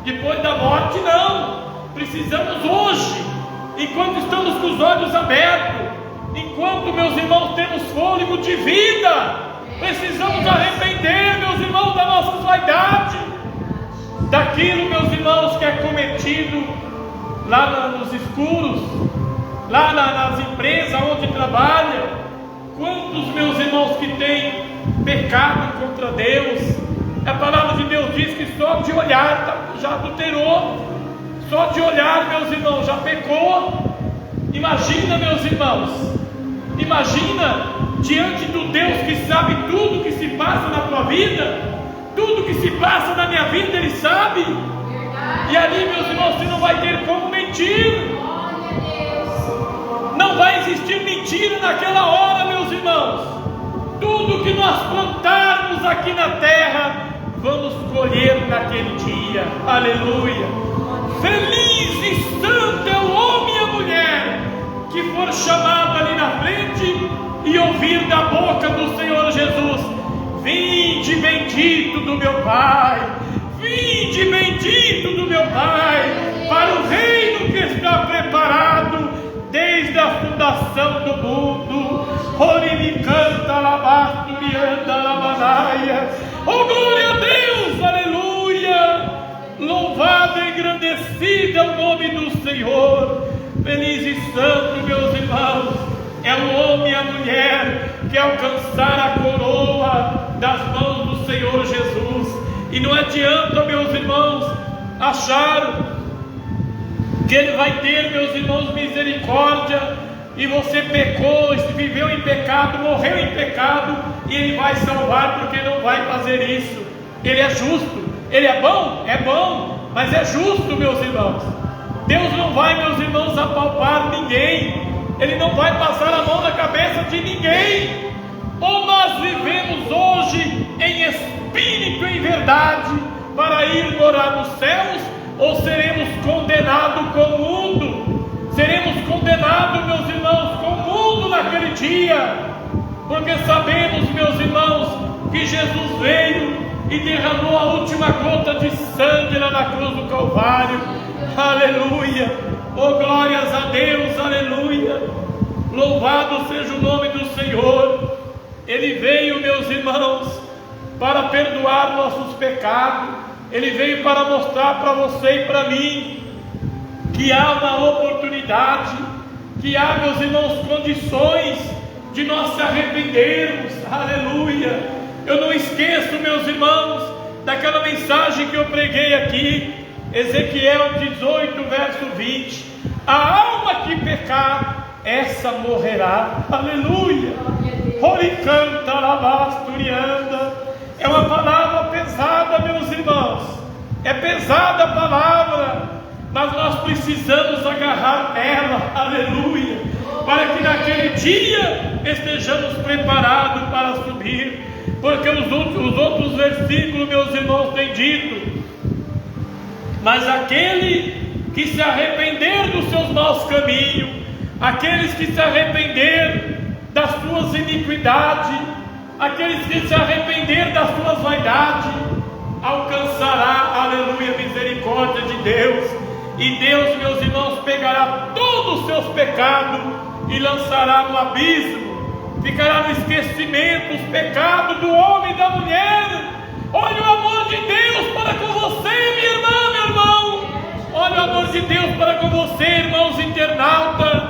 depois da morte não. Precisamos hoje, enquanto estamos com os olhos abertos, enquanto, meus irmãos, temos fôlego de vida, precisamos arrepender, meus irmãos, da nossa vaidade, daquilo, meus irmãos, que é cometido lá nos escuros, lá nas empresas onde trabalha. Quantos, meus irmãos, que têm pecado contra Deus? A palavra de Deus diz que só de olhar já adulterou, só de olhar, meus irmãos, já pecou. Imagina, meus irmãos, imagina diante do Deus que sabe tudo que se passa na tua vida, tudo que se passa na minha vida, Ele sabe. E ali, meus irmãos, você não vai ter como mentir. Não vai existir mentira naquela hora, meus irmãos. Tudo que nós plantarmos aqui na terra, vamos colher naquele dia, aleluia. Feliz e santo é o homem e a mulher que for chamado ali na frente e ouvir da boca do Senhor Jesus: vinde bendito do meu Pai, vinde bendito do meu Pai, para o reino que está preparado desde a fundação do mundo. Orimi canta labasturianda labanaia. Oh, glória a Deus, aleluia. Louvado e engrandecido é o nome do Senhor. Feliz e santo, meus irmãos, é o homem e a mulher que alcançar a coroa das mãos do Senhor Jesus. E não adianta, meus irmãos, achar que Ele vai ter, meus irmãos, misericórdia, e você pecou, viveu em pecado, morreu em pecado, e Ele vai salvar, porque não vai fazer isso. Ele é justo. Ele é bom? É bom, mas é justo, meus irmãos. Deus não vai, meus irmãos, apalpar ninguém. Ele não vai passar a mão na cabeça de ninguém. Ou nós vivemos hoje em espírito e em verdade para ir morar nos céus, ou seremos condenados com o mundo. Seremos condenados, meus irmãos, com o mundo naquele dia, porque sabemos, meus irmãos, que Jesus veio e derramou a última gota de sangue lá na cruz do Calvário. Aleluia, oh glórias a Deus, aleluia. Louvado seja o nome do Senhor. Ele veio, meus irmãos, para perdoar nossos pecados. Ele veio para mostrar para você e para mim que há uma oportunidade, que há, meus irmãos, condições de nós se arrependermos. Aleluia. Eu não esqueço, meus irmãos, daquela mensagem que eu preguei aqui, Ezequiel 18, verso 20: a alma que pecar, essa morrerá. Aleluia. Oricanta labasturianda. É uma palavra pesada, meus irmãos. É pesada a palavra, mas nós precisamos agarrar nela. Aleluia. Para que naquele dia estejamos preparados para subir. Porque os outros versículos, meus irmãos, têm dito: mas aquele que se arrepender dos seus maus caminhos, aqueles que se arrepender das suas iniquidades, aqueles que se arrepender das suas vaidades, alcançará, aleluia, misericórdia de Deus. E Deus, meus irmãos, pegará todos os seus pecados e lançará no abismo. Ficará no esquecimento os pecados do homem e da mulher. Olha o amor de Deus para com você, minha irmã, meu irmão. Olha o amor de Deus para com você, irmãos internautas.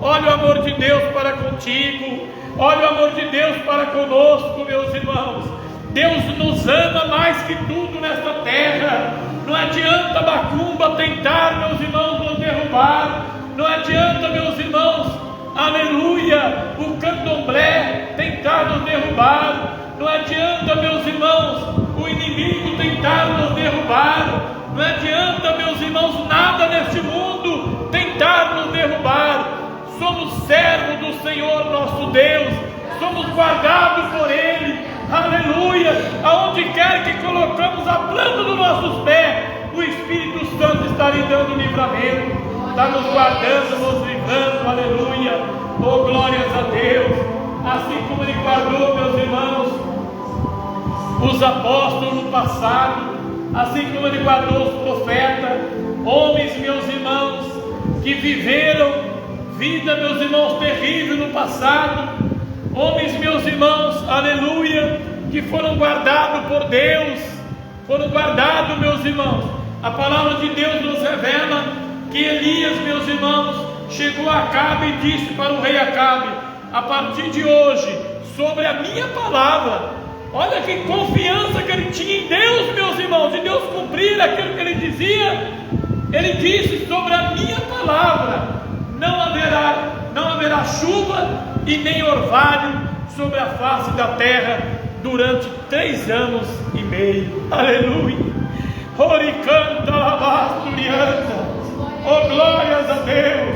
Olha o amor de Deus para contigo. Olha o amor de Deus para conosco, meus irmãos. Deus nos ama mais que tudo nesta terra. Não adianta a macumba tentar, meus irmãos, nos derrubar. Não adianta, meus irmãos, aleluia, o candomblé tentar nos derrubar. Não adianta, meus irmãos, o inimigo tentar nos derrubar. Não adianta, meus irmãos, nada neste mundo tentar nos derrubar. Somos servos do Senhor nosso Deus, somos guardados por Ele, aleluia. Aonde quer que colocamos a planta dos nossos pés, o Espírito Santo está lhe dando livramento, está nos guardando, nos livrando, aleluia. Oh, glórias a Deus. Assim como Ele guardou, meus irmãos, os apóstolos no passado, assim como Ele guardou os profetas, homens, meus irmãos, que viveram vida, meus irmãos, terrível no passado, homens, meus irmãos, aleluia, que foram guardados por Deus, foram guardados, meus irmãos. A palavra de Deus nos revela que Elias, meus irmãos, chegou a Acabe e disse para o rei Acabe: a partir de hoje, sobre a minha palavra, olha que confiança que ele tinha em Deus, meus irmãos, de Deus cumprir aquilo que ele dizia. Ele disse: sobre a minha palavra não haverá chuva e nem orvalho sobre a face da terra durante 3 anos e meio. Aleluia. Oricanta lavasturianta. Oh, glórias a Deus.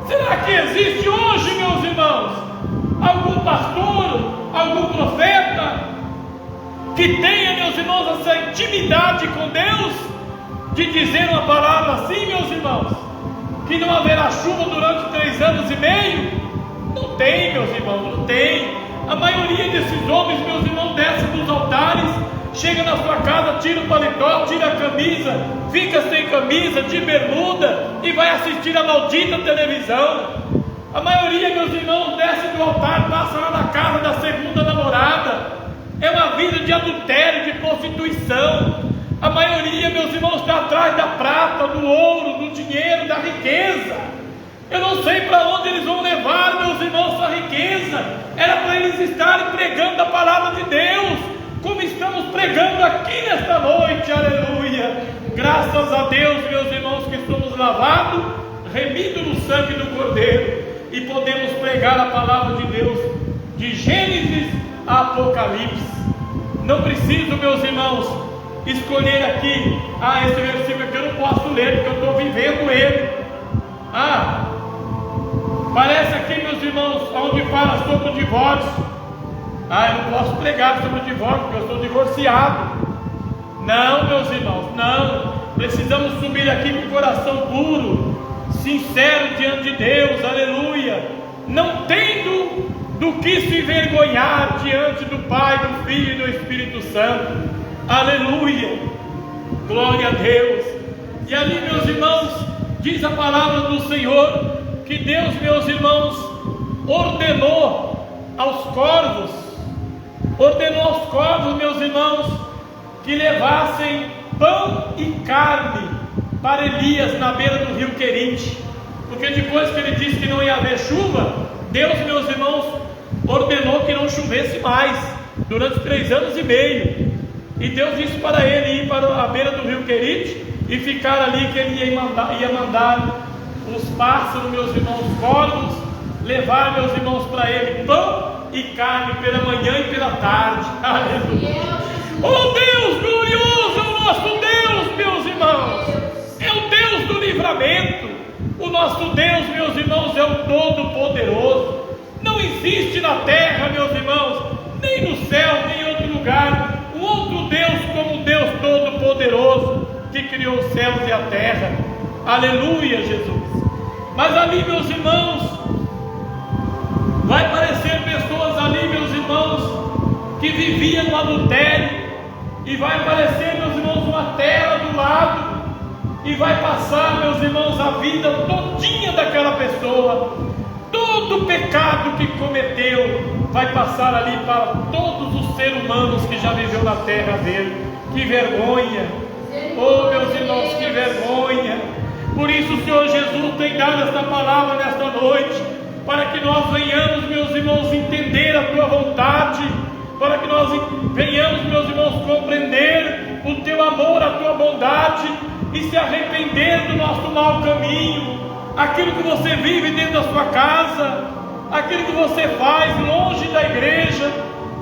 Será que existe hoje, meus irmãos, algum pastor, algum profeta que tenha, meus irmãos, essa intimidade com Deus de dizer uma palavra assim, meus irmãos, que não haverá chuva durante 3 anos e meio? Não tem, meus irmãos, não tem. A maioria desses homens, meus irmãos, desce dos altares, chega na sua casa, tira o paletó, tira a camisa, fica sem camisa, de bermuda e vai assistir a maldita televisão. A maioria, meus irmãos, desce do altar, passa lá na casa da segunda namorada. É uma vida de adultério, de prostituição. A maioria, meus irmãos, está atrás da prata, do ouro, do dinheiro, da riqueza. Eu não sei para onde eles vão levar, meus irmãos, essa riqueza. Era para eles estarem pregando a palavra de Deus, como estamos pregando aqui nesta noite, aleluia. Graças a Deus, meus irmãos, que somos lavados, remidos no sangue do Cordeiro, e podemos pregar a palavra de Deus, de Gênesis a Apocalipse. Não preciso, meus irmãos, escolher aqui, esse versículo aqui eu não posso ler, porque eu estou vivendo ele. Parece aqui, meus irmãos, onde fala sobre o divórcio. Eu não posso pregar sobre o divórcio, porque eu sou divorciado. Não, meus irmãos, não. Precisamos subir aqui com o coração puro, sincero diante de Deus, aleluia. Não tendo do que se envergonhar diante do Pai, do Filho e do Espírito Santo. Aleluia, glória a Deus. E ali, meus irmãos, diz a palavra do Senhor que Deus, meus irmãos, ordenou aos corvos, meus irmãos, que levassem pão e carne para Elias na beira do rio Querite, porque depois que ele disse que não ia haver chuva, Deus, meus irmãos, ordenou que não chovesse mais durante 3 anos e meio. E Deus disse para ele ir para a beira do rio Querite e ficar ali, que ele ia mandar os pássaros, meus irmãos, corvos, levar, meus irmãos, para ele pão e carne pela manhã e pela tarde. Aleluia. Oh, Deus glorioso é o nosso Deus, meus irmãos. É o Deus do livramento. O nosso Deus, meus irmãos, é o Todo-Poderoso. Não existe na terra, meus irmãos, nem no céu, nem em outro lugar, um outro Deus como o Deus Todo-Poderoso, que criou os céus e a terra. Aleluia, Jesus. Mas ali, meus irmãos, vai aparecer pessoas ali, meus irmãos, que vivia no adultério, e vai aparecer, meus irmãos, uma tela do lado, e vai passar, meus irmãos, a vida todinha daquela pessoa, todo o pecado que cometeu, vai passar ali para todos os seres humanos que já viveu na terra dele. Que vergonha! Oh, meus irmãos, que vergonha! Por isso o Senhor Jesus tem dado esta palavra nesta noite, para que nós venhamos, meus irmãos, entender a tua vontade, para que nós venhamos, meus irmãos, compreender o teu amor, a tua bondade, e se arrepender do nosso mau caminho, aquilo que você vive dentro da sua casa, aquilo que você faz longe da igreja,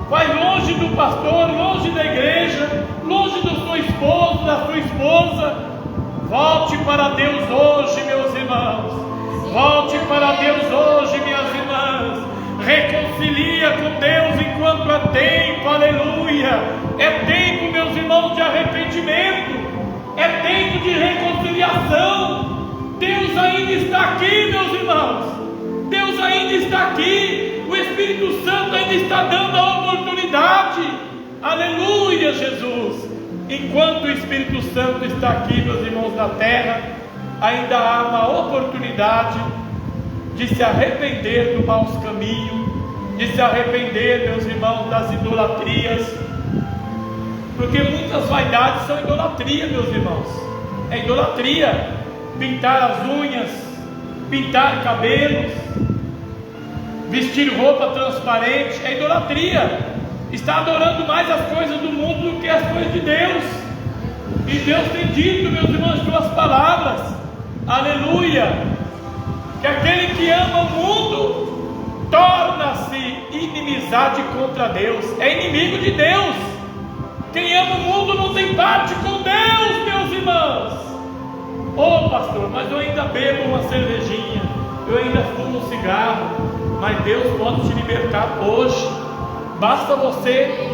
faz longe do pastor, longe da igreja, longe do seu esposo, da sua esposa. Volte para Deus hoje, meus irmãos. Volte para Deus hoje, minhas irmãs. Reconcilia com Deus enquanto é tempo, aleluia. É tempo, meus irmãos, de arrependimento. É tempo de reconciliação. Deus ainda está aqui, meus irmãos. Deus ainda está aqui. O Espírito Santo ainda está dando a oportunidade. Aleluia, Jesus. Enquanto o Espírito Santo está aqui, meus irmãos, na terra, ainda há uma oportunidade de se arrepender do maus caminhos, de se arrepender, meus irmãos, das idolatrias, porque muitas vaidades são idolatria, meus irmãos. É idolatria pintar as unhas, pintar cabelos, vestir roupa transparente, é idolatria. Está adorando mais as coisas do mundo do que as coisas de Deus. E Deus tem dito, meus irmãos, suas palavras, aleluia, que aquele que ama o mundo torna-se inimizade contra Deus, é inimigo de Deus. Quem ama o mundo não tem parte com Deus, meus irmãos. Oh, pastor, mas eu ainda bebo uma cervejinha, eu ainda fumo um cigarro, mas Deus pode te libertar hoje. Basta você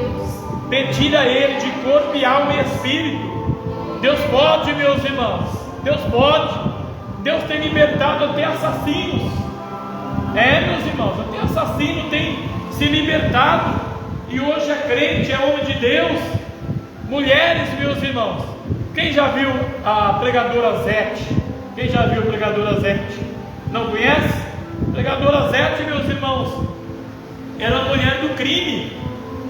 pedir a Ele de corpo e alma e espírito. Deus pode, meus irmãos. Deus pode. Deus tem libertado até assassinos. Meus irmãos, até assassino tem se libertado. E hoje é crente, é homem de Deus. Mulheres, meus irmãos. Quem já viu a pregadora Zete? Quem já viu a pregadora Zete? Não conhece? Pregadora Zete, meus irmãos, era mulher do crime.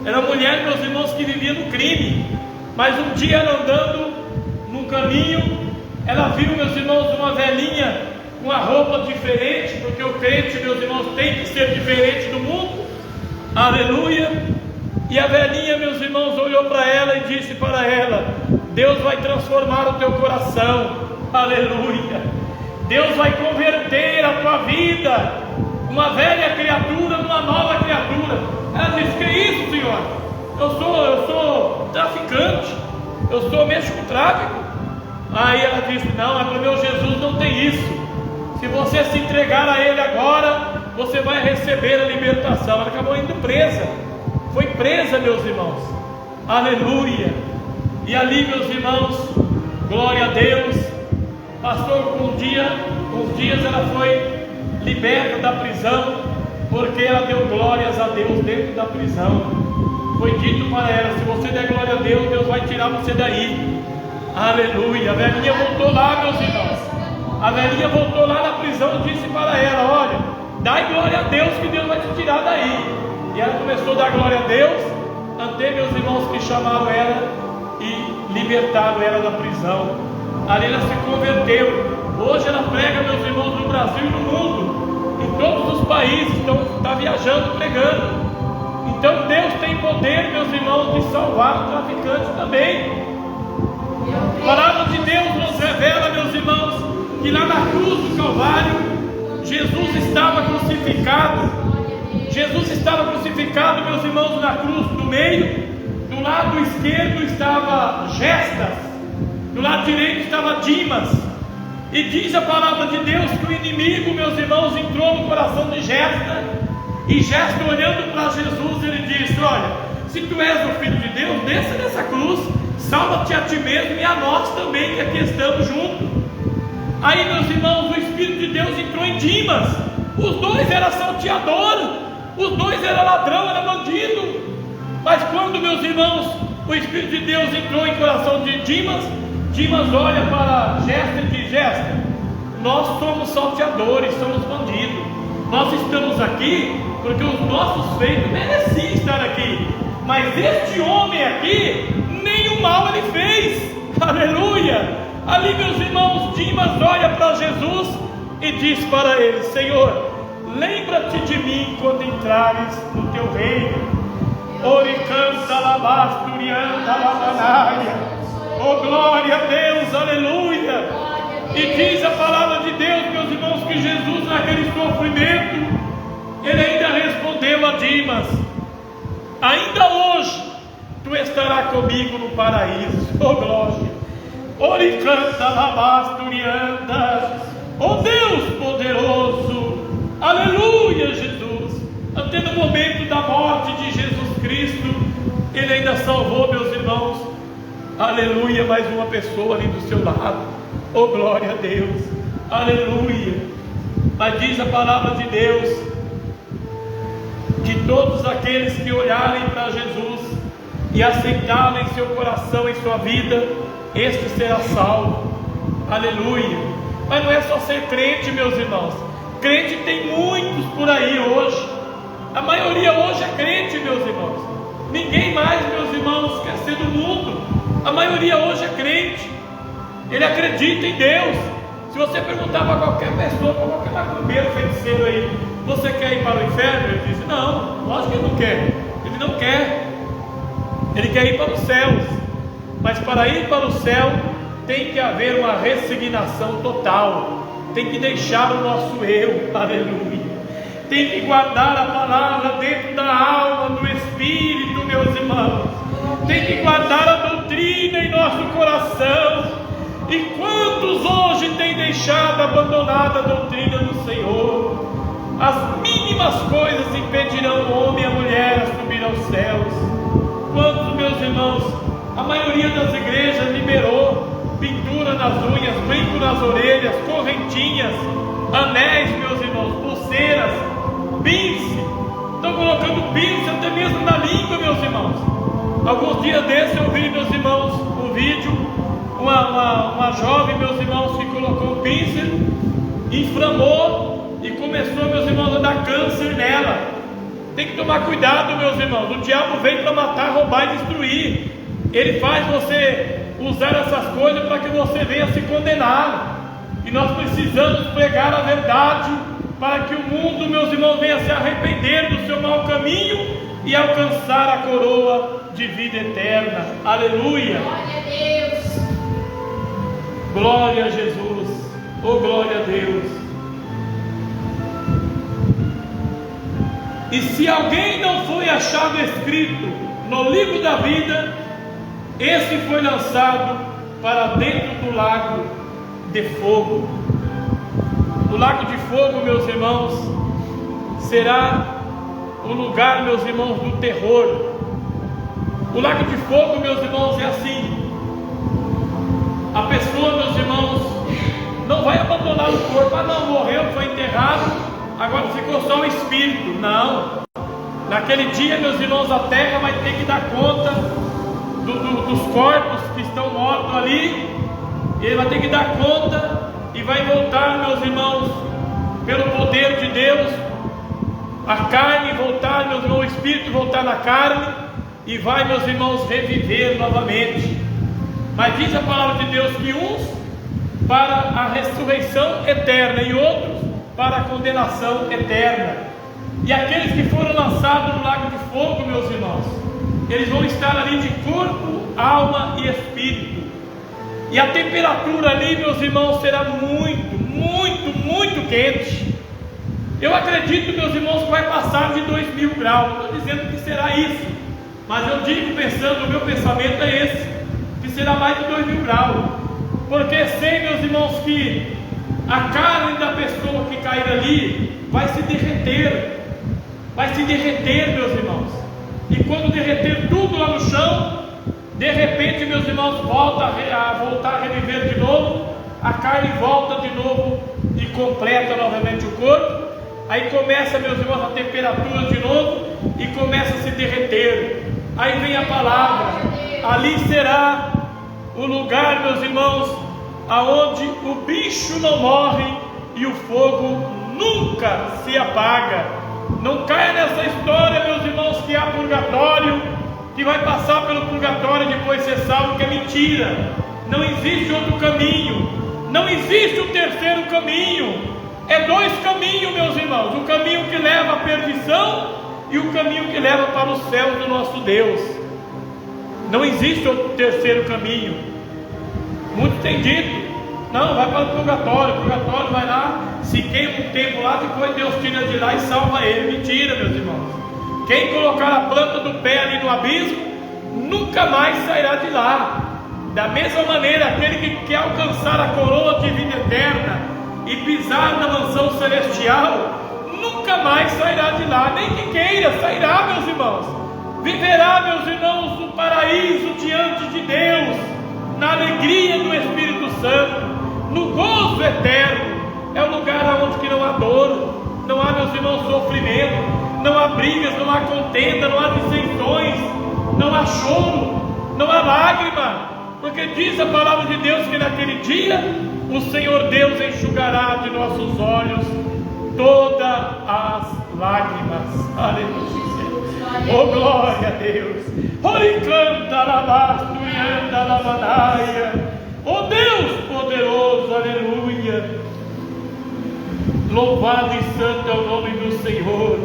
Era mulher, meus irmãos, que vivia no crime. Mas um dia ela andando num caminho, ela viu, meus irmãos, uma velhinha com uma roupa diferente, porque o crente, meus irmãos, tem que ser diferente do mundo. Aleluia. E a velhinha, meus irmãos, olhou para ela e disse para ela: Deus vai transformar o teu coração. Aleluia. Deus vai converter a tua vida, uma velha criatura numa nova criatura. Ela disse: que é isso, Senhor? Eu sou traficante, mexo com tráfico. Aí ela disse: não, é para o meu Jesus não tem isso. Se você se entregar a Ele agora, você vai receber a libertação. Ela acabou indo presa, foi presa, meus irmãos. Aleluia. E ali, meus irmãos, glória a Deus, passou uns dias ela foi liberta da prisão, porque ela deu glórias a Deus dentro da prisão. Foi dito para ela: se você der glória a Deus, Deus vai tirar você daí. Aleluia. A velhinha voltou lá, meus irmãos. A velhinha voltou lá na prisão e disse para ela: olha, dai glória a Deus que Deus vai te tirar daí. E ela começou a dar glória a Deus, até, meus irmãos, que chamaram ela e libertaram ela da prisão. Ali ela se converteu. Hoje ela prega, meus irmãos, no Brasil e no mundo, em todos os países, está viajando, pregando. Então Deus tem poder, meus irmãos, de salvar o traficante também. A palavra de Deus nos revela, meus irmãos, que lá na cruz do Calvário, Jesus estava crucificado. Jesus estava crucificado, meus irmãos, na cruz do meio. Do lado esquerdo estava Gestas, do lado direito estava Dimas. E diz a palavra de Deus que o inimigo, meus irmãos, entrou no coração de Gestas. E Gestas, olhando para Jesus, ele disse: olha, se tu és o Filho de Deus, desça dessa cruz, salva-te a ti mesmo e a nós também, que aqui estamos juntos. Aí, meus irmãos, o Espírito de Deus entrou em Dimas. Os dois eram salteadores, os dois eram ladrão, eram bandido. Mas quando, meus irmãos, o Espírito de Deus entrou em coração de Dimas, Dimas olha para Jéster e diz: Jéster, nós somos salteadores, somos bandidos, nós estamos aqui porque os nossos feitos mereciam estar aqui, mas este homem aqui, nenhum mal ele fez. Aleluia! Ali, meus irmãos, Dimas olha para Jesus e diz para ele: Senhor, lembra-te de mim quando entrares no teu reino. Oricanta labasturianda labanaia. Oh, glória a Deus, aleluia! E diz a palavra de Deus, meus irmãos, que Jesus, naquele sofrimento, ele ainda respondeu a Dimas: ainda hoje tu estarás comigo no paraíso. Oh, glória! Oricanta labasturianda. Oh, Deus poderoso, aleluia, Jesus. Até no momento da morte de Jesus Cristo, ele ainda salvou, meus irmãos, aleluia, mais uma pessoa ali do seu lado. Oh, glória a Deus, aleluia. Mas diz a palavra de Deus que todos aqueles que olharem para Jesus e aceitarem em seu coração, em sua vida, este será salvo. Aleluia. Mas não é só ser crente, meus irmãos. Crente tem muitos por aí hoje. A maioria hoje é crente, meus irmãos. Ninguém mais, meus irmãos, quer ser do mundo. A maioria hoje é crente. Ele acredita em Deus. Se você perguntar para qualquer pessoa, para qualquer macumbeiro, feiticeiro aí: você quer ir para o inferno? Ele diz: não, lógico que ele não quer. Ele não quer. Ele quer ir para os céus. Mas para ir para o céu tem que haver uma resignação total. Tem que deixar o nosso eu, aleluia. Tem que guardar a palavra dentro da alma, do espírito, meus irmãos. Tem que guardar a doutrina em nosso coração. E quantos hoje têm deixado abandonada a doutrina do Senhor? As mínimas coisas impedirão o homem e a mulher a subir aos céus. Quantos, meus irmãos, a maioria das igrejas liberou pintura nas unhas, brinco nas orelhas, correntinhas, anéis, meus irmãos, pulseiras, pince. Estão colocando pince até mesmo na língua, meus irmãos. Alguns dias desses eu vi, meus irmãos, um vídeo, uma jovem, meus irmãos, que colocou um pincel, inflamou e começou, meus irmãos, a dar câncer nela. Tem que tomar cuidado, meus irmãos. O diabo vem para matar, roubar e destruir. Ele faz você usar essas coisas para que você venha se condenar. E nós precisamos pregar a verdade para que o mundo, meus irmãos, venha se arrepender do seu mau caminho e alcançar a coroa de vida eterna. Aleluia. Glória a Deus. Glória a Jesus. Oh, glória a Deus. E se alguém não foi achado escrito no livro da vida, esse foi lançado para dentro do lago de fogo. O lago de fogo, meus irmãos, será o lugar, meus irmãos, do terror. O lago de fogo, meus irmãos, é assim: a pessoa, meus irmãos, não vai abandonar o corpo. Ah, não, morreu, foi enterrado, agora ficou só o espírito. Não. Naquele dia, meus irmãos, a terra vai ter que dar conta dos corpos que estão mortos ali. Ele vai ter que dar conta e vai voltar, meus irmãos, pelo poder de Deus, a carne voltar, meus irmãos, o espírito voltar na carne e vai, meus irmãos, reviver novamente. Mas diz a palavra de Deus que uns para a ressurreição eterna e outros para a condenação eterna. E aqueles que foram lançados no lago de fogo, meus irmãos, eles vão estar ali de corpo, alma e espírito. E a temperatura ali, meus irmãos, será muito, muito, muito quente. Eu acredito, meus irmãos, que vai passar de 2.000 graus. Não estou dizendo que será isso, mas eu digo, pensando, o meu pensamento é esse, que será mais de 2.000 graus. Porque sei, meus irmãos, que a carne da pessoa que cair ali vai se derreter. Vai se derreter, meus irmãos. E quando derreter tudo lá no chão, de repente, meus irmãos, voltar a reviver de novo. A carne volta de novo e completa novamente o corpo. Aí começa, meus irmãos, a temperatura de novo e começa a se derreter. Aí vem a palavra. Ali será o lugar, meus irmãos, aonde o bicho não morre e o fogo nunca se apaga. Não caia nessa história, meus irmãos, que há purgatório, que vai passar pelo purgatório e depois ser salvo, que é mentira. Não existe outro caminho, não existe um terceiro caminho. É dois caminhos, meus irmãos: o caminho que leva à perdição e o caminho que leva para o céu do nosso Deus. Não existe outro terceiro caminho. Muitos têm dito: não, vai para o purgatório vai lá, se queima um tempo lá, depois Deus tira de lá e salva ele. Mentira, meus irmãos. Quem colocar a planta do pé ali no abismo, nunca mais sairá de lá. Da mesma maneira, aquele que quer alcançar a coroa de vida eterna e pisar na mansão celestial, nunca mais sairá de lá. Nem que queira, sairá, meus irmãos. Viverá, meus irmãos, no paraíso diante de Deus, na alegria do Espírito Santo, no gozo eterno. É o lugar onde que não há dor, não há, meus irmãos, sofrimento, não há brigas, não há contenda, não há dissensões, não há choro, não há lágrima, porque diz a palavra de Deus que naquele dia o Senhor Deus enxugará de nossos olhos todas as lágrimas. Aleluia. Oh, glória a Deus. Oh, Deus poderoso, aleluia. Louvado e santo é o nome do Senhor.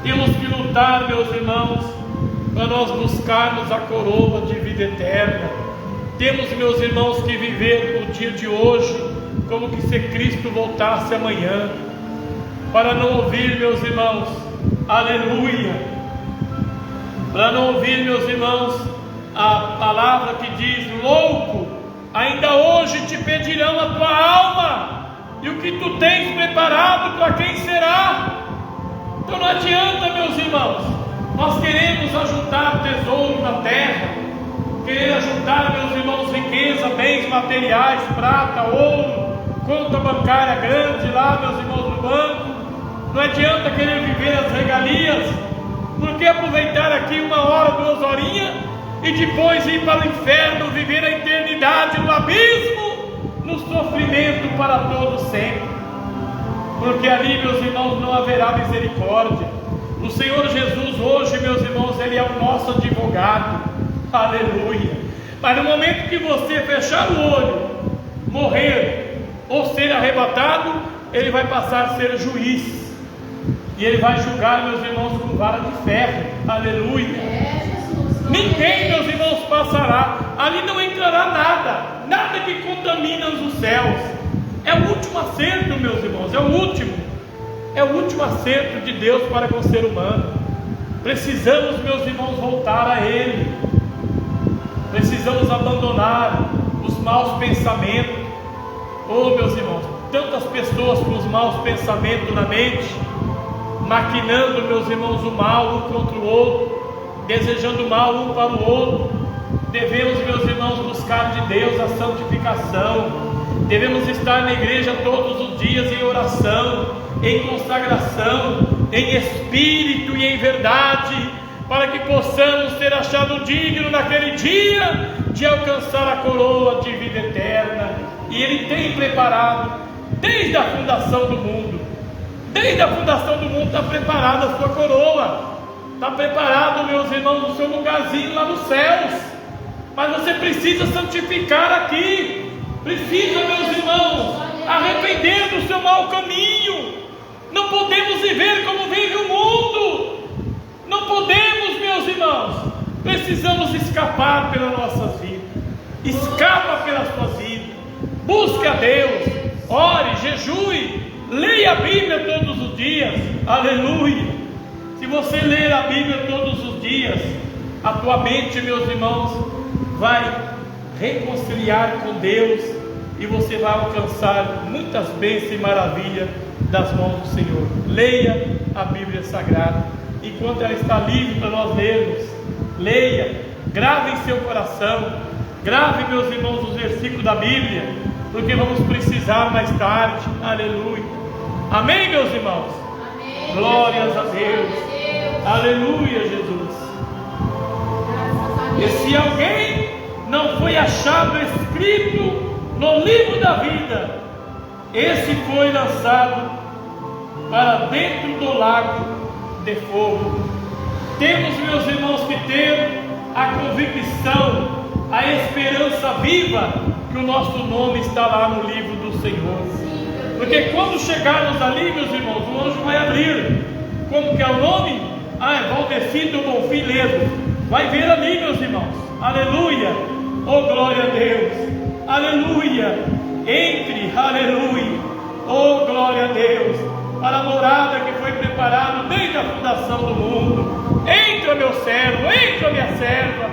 Temos que lutar, meus irmãos, para nós buscarmos a coroa de vida eterna. Temos, meus irmãos, que viver o dia de hoje como que se Cristo voltasse amanhã, para não ouvir, meus irmãos, aleluia, para não ouvir, meus irmãos, a palavra que diz: louco, ainda hoje te pedirão a tua alma, e o que tu tens preparado para quem será? Então não adianta, meus irmãos, nós queremos ajuntar tesouro na terra, querer ajuntar, meus irmãos, riqueza, bens materiais, prata, ouro, conta bancária grande lá, meus irmãos, no banco. Não adianta querer viver as regalias, porque aproveitar aqui 1 hora, 2 horinhas, e depois ir para o inferno, viver a eternidade no abismo, no sofrimento para todo sempre, porque ali, meus irmãos, não haverá misericórdia. O Senhor Jesus hoje, meus irmãos, Ele é o nosso advogado, aleluia. Mas no momento que você fechar o olho, morrer ou ser arrebatado, Ele vai passar a ser juiz, e Ele vai julgar, meus irmãos, com vara de ferro, aleluia. Ninguém, meus irmãos, passará. Ali não entrará nada que contamina os céus. É o último acerto, meus irmãos, é o último acerto de Deus para com o ser humano. Precisamos, meus irmãos, voltar a Ele. Precisamos abandonar os maus pensamentos. Oh, meus irmãos, tantas pessoas com os maus pensamentos na mente, maquinando, meus irmãos, o mal um contra o outro, desejando mal um para o outro. Devemos, meus irmãos, buscar de Deus a santificação. Devemos estar na igreja todos os dias em oração, em consagração, em espírito e em verdade, para que possamos ser achados dignos naquele dia de alcançar a coroa de vida eterna. E Ele tem preparado desde a fundação do mundo. Desde a fundação do mundo está preparada a sua coroa. Está preparado, meus irmãos, o seu lugarzinho lá nos céus. Mas você precisa santificar aqui. Precisa, meus irmãos, arrepender do seu mau caminho. Não podemos viver como vive o mundo. Não podemos, meus irmãos. Precisamos escapar pelas nossas vidas. Escapa pelas suas vidas. Busque a Deus. Ore, jejue. Leia a Bíblia todos os dias. Aleluia. Se você ler a Bíblia todos os dias, a tua mente, meus irmãos, vai reconciliar com Deus, e você vai alcançar muitas bênçãos e maravilhas das mãos do Senhor. Leia a Bíblia Sagrada, enquanto ela está livre para nós lermos. Leia, grave em seu coração, grave, meus irmãos, os versículos da Bíblia, porque vamos precisar mais tarde. Aleluia. Amém, meus irmãos? Amém. Glórias a Deus. Aleluia, Jesus. E se alguém não foi achado escrito no livro da vida, esse foi lançado para dentro do lago de fogo. Temos, meus irmãos, que ter a convicção, a esperança viva que o nosso nome está lá no livro do Senhor. Porque quando chegarmos ali, meus irmãos, o anjo vai abrir. Como que é o nome? É Valdecir do Bonfim Ledo. Vai ver ali, meus irmãos. Aleluia. Oh, glória a Deus. Aleluia. Entre, aleluia. Oh, glória a Deus. Para a morada que foi preparada desde a fundação do mundo. Entra, meu servo, entra, minha serva.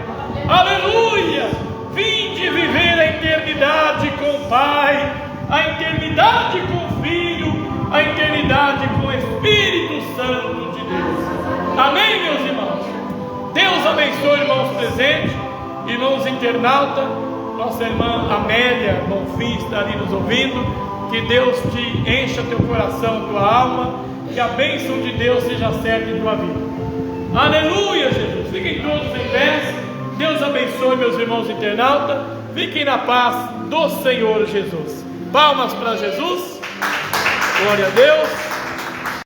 Aleluia. Vinde viver a eternidade com o Pai, a eternidade com o Filho, a eternidade com o Espírito Santo de Deus. Amém, meus irmãos? Deus abençoe, irmãos presentes, irmãos internautas. Nossa irmã Amélia Bonfim está ali nos ouvindo. Que Deus te encha teu coração, tua alma, que a bênção de Deus seja certa em tua vida. Aleluia, Jesus. Fiquem todos em pé. Deus abençoe, meus irmãos internautas. Fiquem na paz do Senhor Jesus. Palmas para Jesus. Glória a Deus.